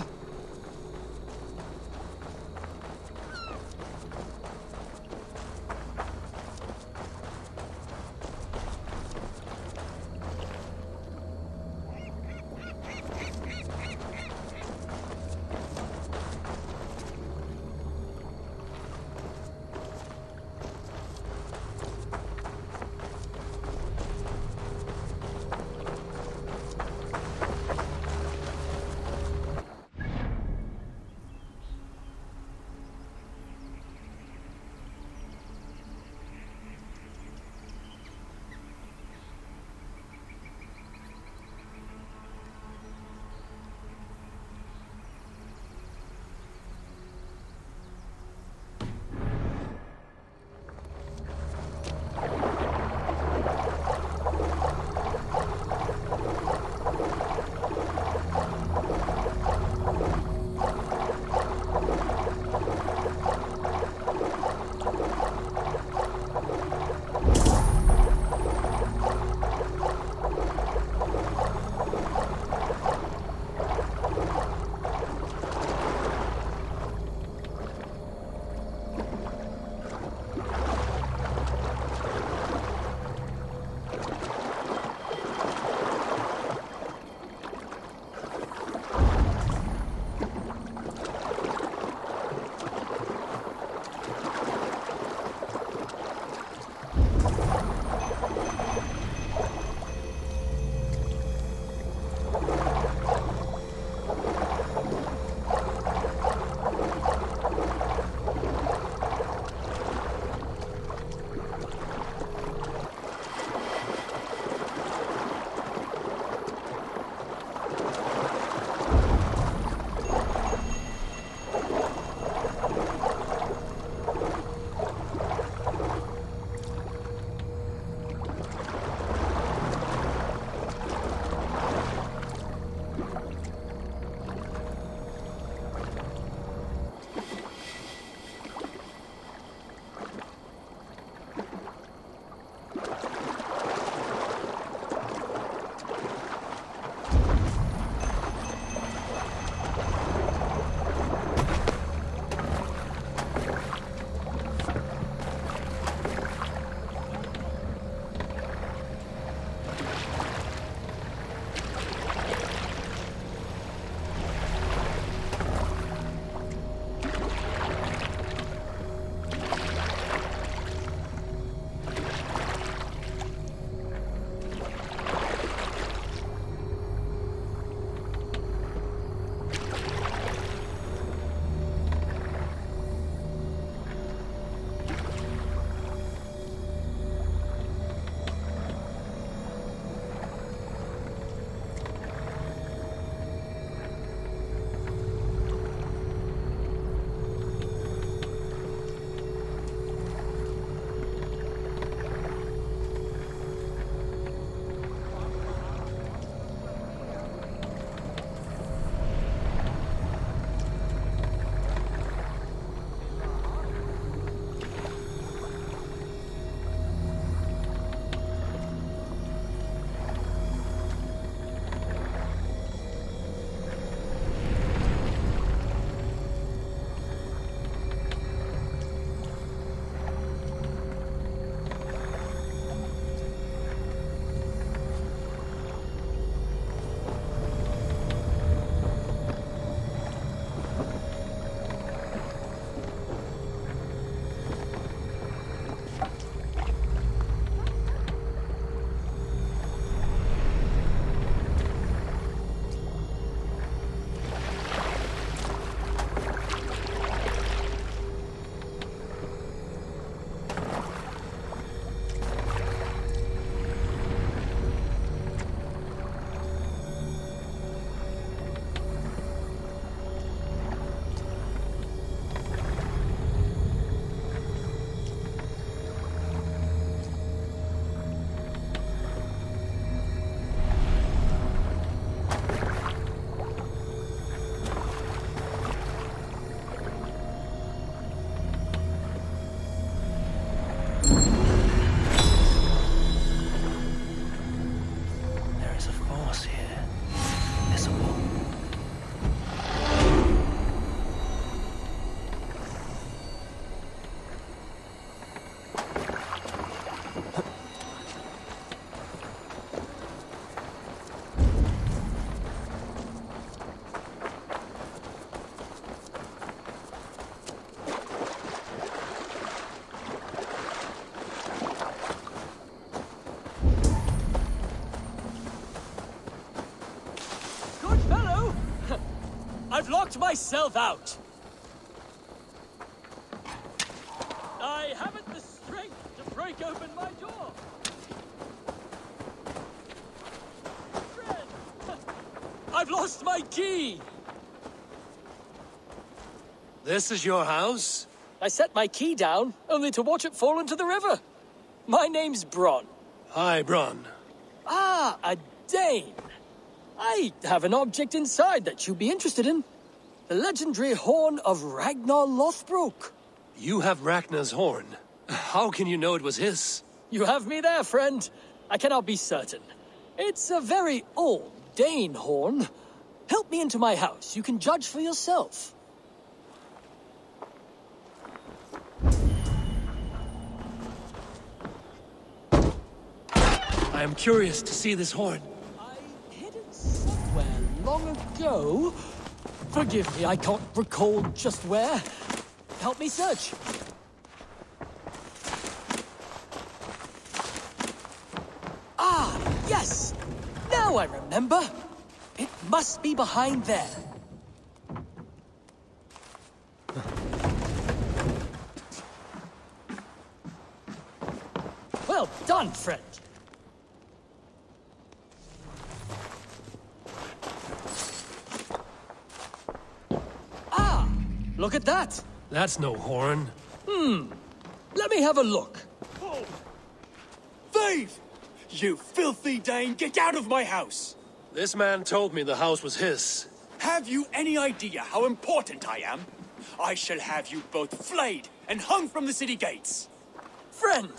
myself out. I haven't the strength to break open my door. Friend, I've lost my key. This is your house? I set my key down, only to watch it fall into the river. My name's Bronn. Hi, Bronn. Ah, a Dane. I have an object inside that you'd be interested in. The legendary horn of Ragnar Lothbrok. You have Ragnar's horn. How can you know it was his? You have me there, friend. I cannot be certain. It's a very old Dane horn. Help me into my house. You can judge for yourself. I am curious to see this horn. I hid it somewhere long ago. Forgive me, I can't recall just where. Help me search. Ah, yes! Now I remember. It must be behind there. Well done, friend. Look at that! That's no horn. Let me have a look. Oh. Thief! You filthy Dane, get out of my house! This man told me the house was his. Have you any idea how important I am? I shall have you both flayed and hung from the city gates. Friend,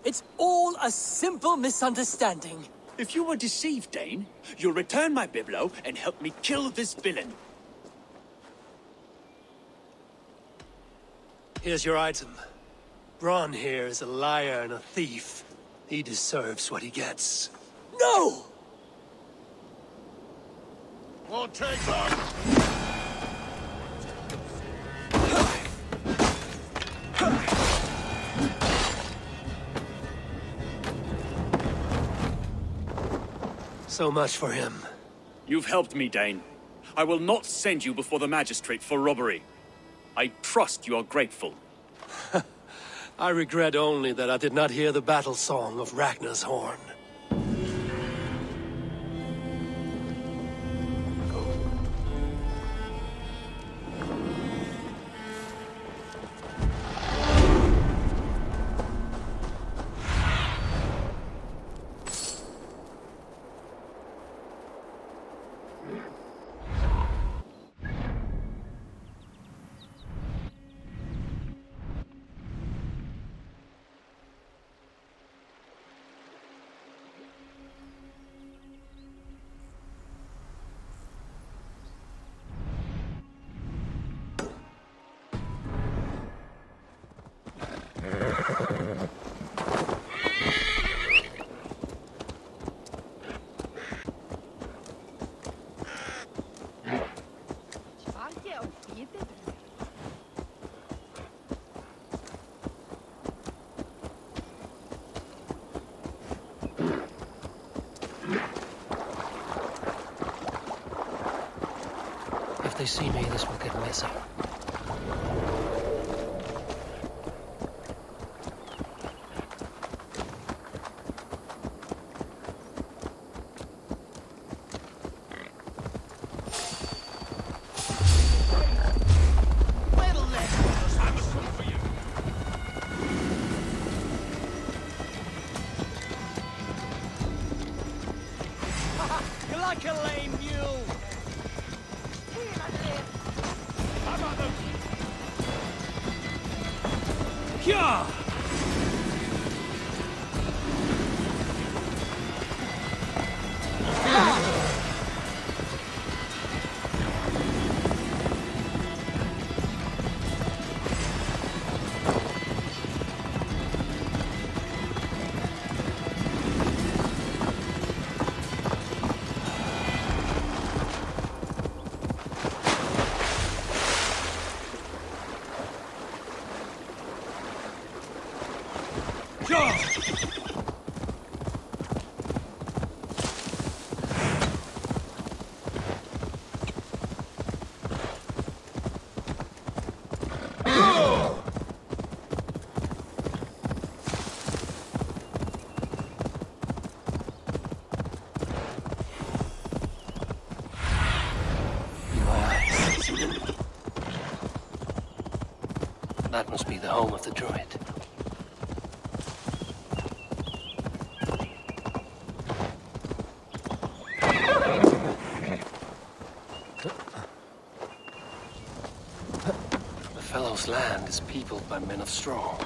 it's all a simple misunderstanding. If you were deceived, Dane, you'll return my biblo and help me kill this villain. Here's your item. Bronn here is a liar and a thief. He deserves what he gets. No! We'll take them! So much for him. You've helped me, Dane. I will not send you before the magistrate for robbery. I trust you are grateful. I regret only that I did not hear the battle song of Ragnar's horn. If they see me, this will get messy. You're like a lame mule. Yeah! That must be the home of the druid. The fellow's land is peopled by men of straw.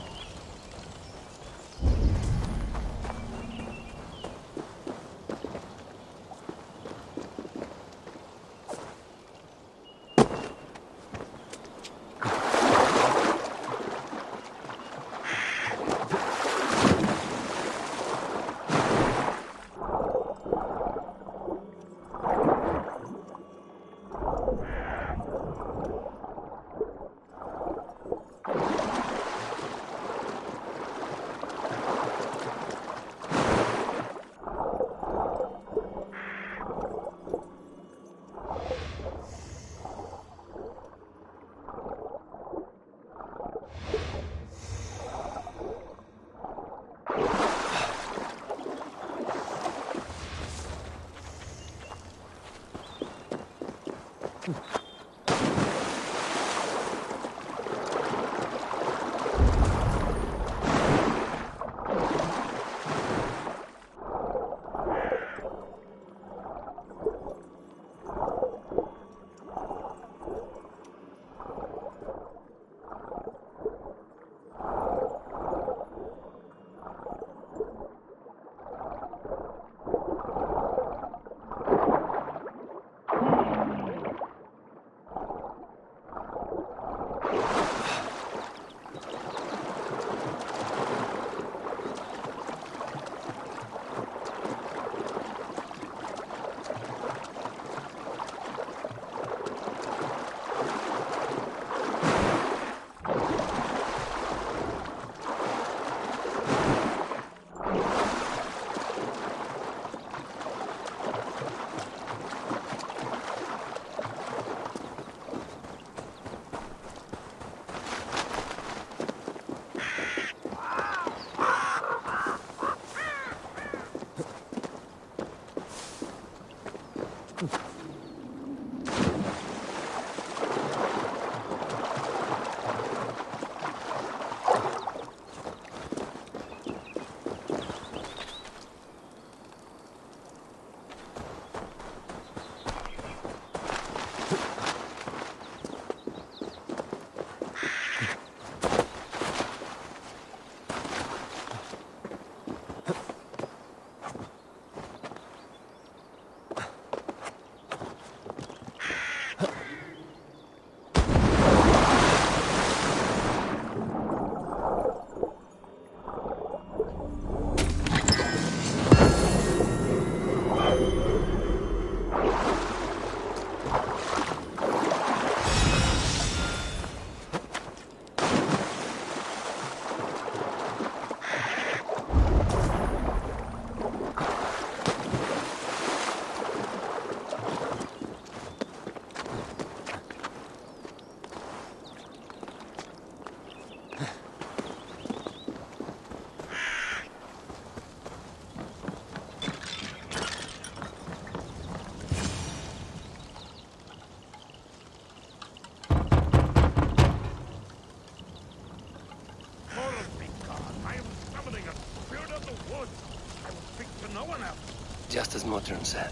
Just as Modron said.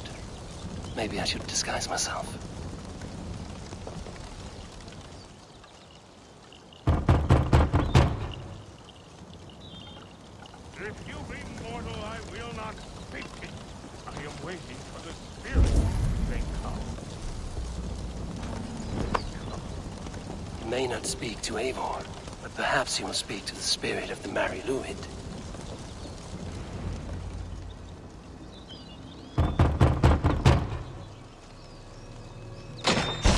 Maybe I should disguise myself. If you be mortal, I will not speak it. I am waiting for the spirit. They come. You may not speak to Eivor, but perhaps you will speak to the spirit of the Mari Luid.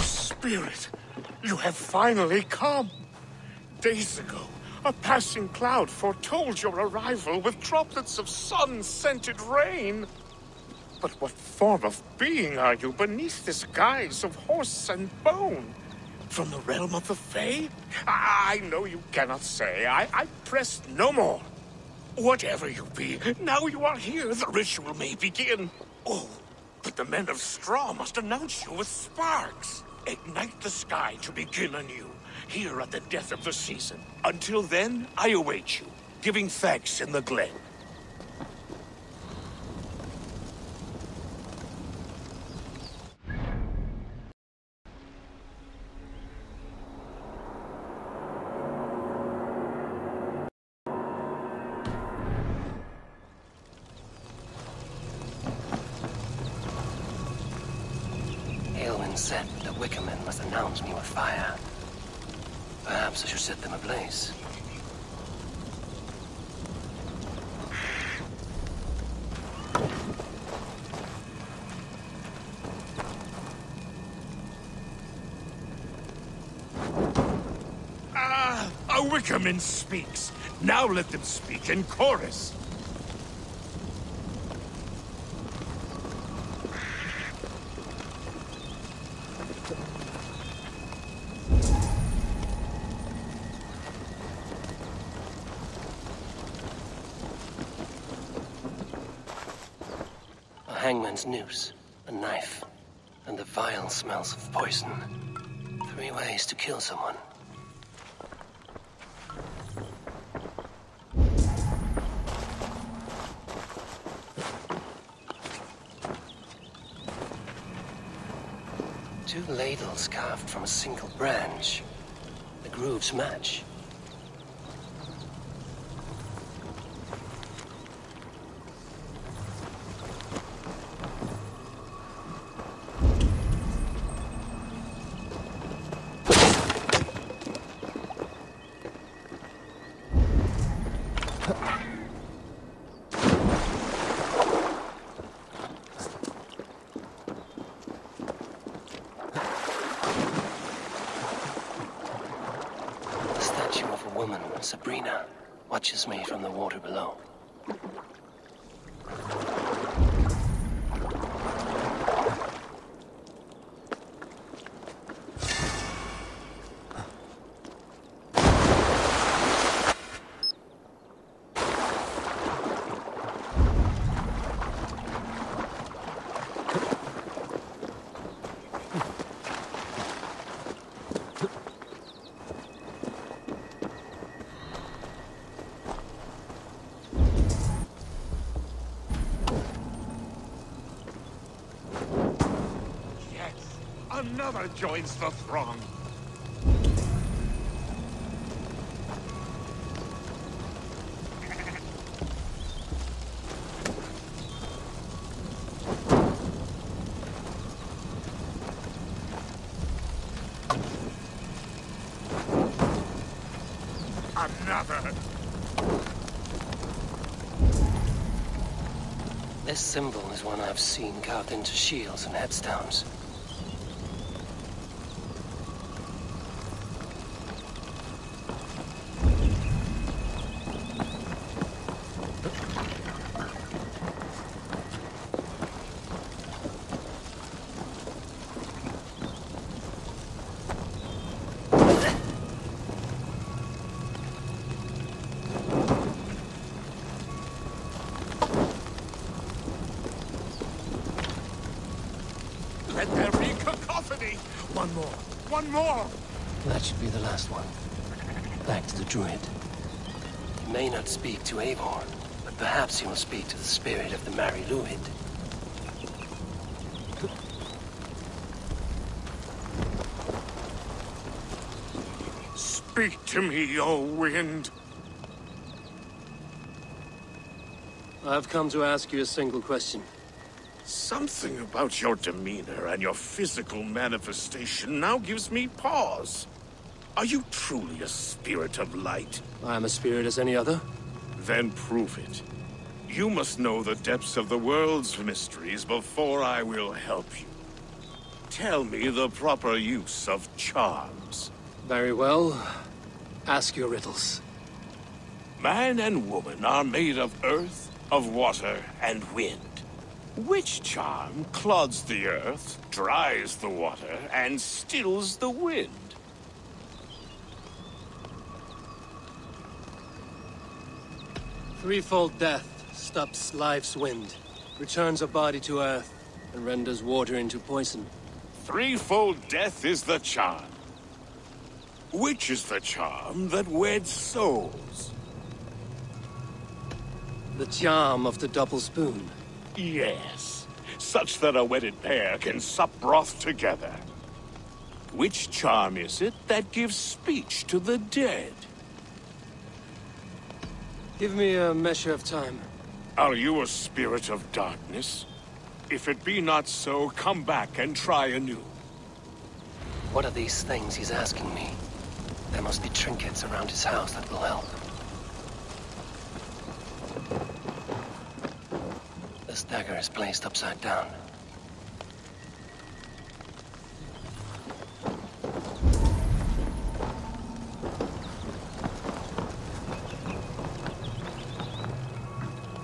Spirit, you have finally come. Days ago, a passing cloud foretold your arrival with droplets of sun-scented rain. But what form of being are you beneath this guise of horse and bone? From the realm of the Fae? I know you cannot say. I press no more. Whatever you be, now you are here, the ritual may begin. Oh, but the men of straw must announce you with sparks. Ignite the sky to begin anew. here at the death of the season. Until then, I await you, giving thanks in the glen. Said the Wickermen must announce me with fire. Perhaps I should set them ablaze. A Wickerman speaks. Now let them speak in chorus. Hangman's noose, a knife, and the vile smells of poison. 3 ways to kill someone. Two ladles carved from a single branch. The grooves match. Sabrina watches me from the water below. Another joins the throng. Another. This symbol is one I've seen carved into shields and headstones. Let there be cacophony! One more! That should be the last one. Back to the druid. He may not speak to Eivor, but perhaps he will speak to the spirit of the Mari Luid. Speak to me, O wind! I've come to ask you a single question. Something about your demeanor and your physical manifestation now gives me pause. Are you truly a spirit of light? I am a spirit as any other. Then prove it. You must know the depths of the world's mysteries before I will help you. Tell me the proper use of charms. Very well. Ask your riddles. Man and woman are made of earth, of water, and wind. Which charm clods the earth, dries the water, and stills the wind? Threefold death stops life's wind, returns a body to earth, and renders water into poison. Threefold death is the charm. Which is the charm that weds souls? The charm of the double spoon. Yes, such that a wedded pair can sup broth together. Which charm is it that gives speech to the dead? Give me a measure of time. Are you a spirit of darkness? If it be not so, come back and try anew. What are these things he's asking me? There must be trinkets around his house that will help. This dagger is placed upside down.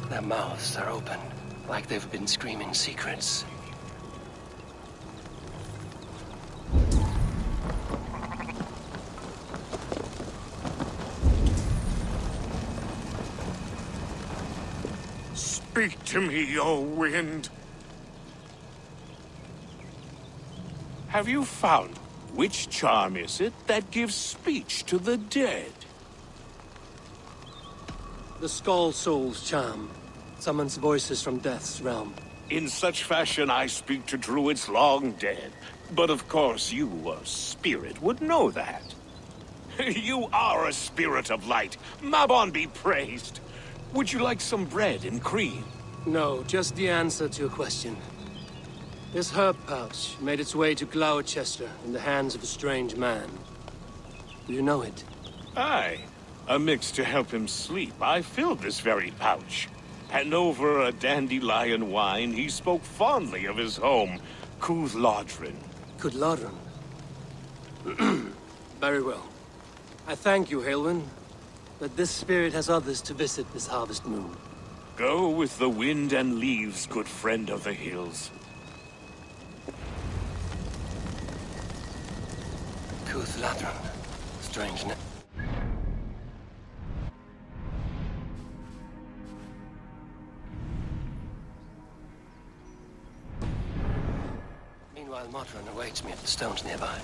Their mouths are open, like they've been screaming secrets. Speak to me, O wind. Have you found which charm is it that gives speech to the dead? The Skull Soul's charm summons voices from Death's realm. In such fashion I speak to druids long dead. But of course you, a spirit, would know that. You are a spirit of light. Mabon be praised. Would you like some bread and cream? No, just the answer to a question. This herb pouch made its way to Gloucester in the hands of a strange man. Do you know it? Aye. Amidst to help him sleep, I filled this very pouch. And over a dandelion wine, he spoke fondly of his home, Cúthládrin. Cúthládrin? Very well. I thank you, Haelwyn. But this spirit has others to visit this harvest moon. Go with the wind and leaves, good friend of the hills. Cúthládrin. Strange name. Meanwhile, Modron awaits me at the stones nearby.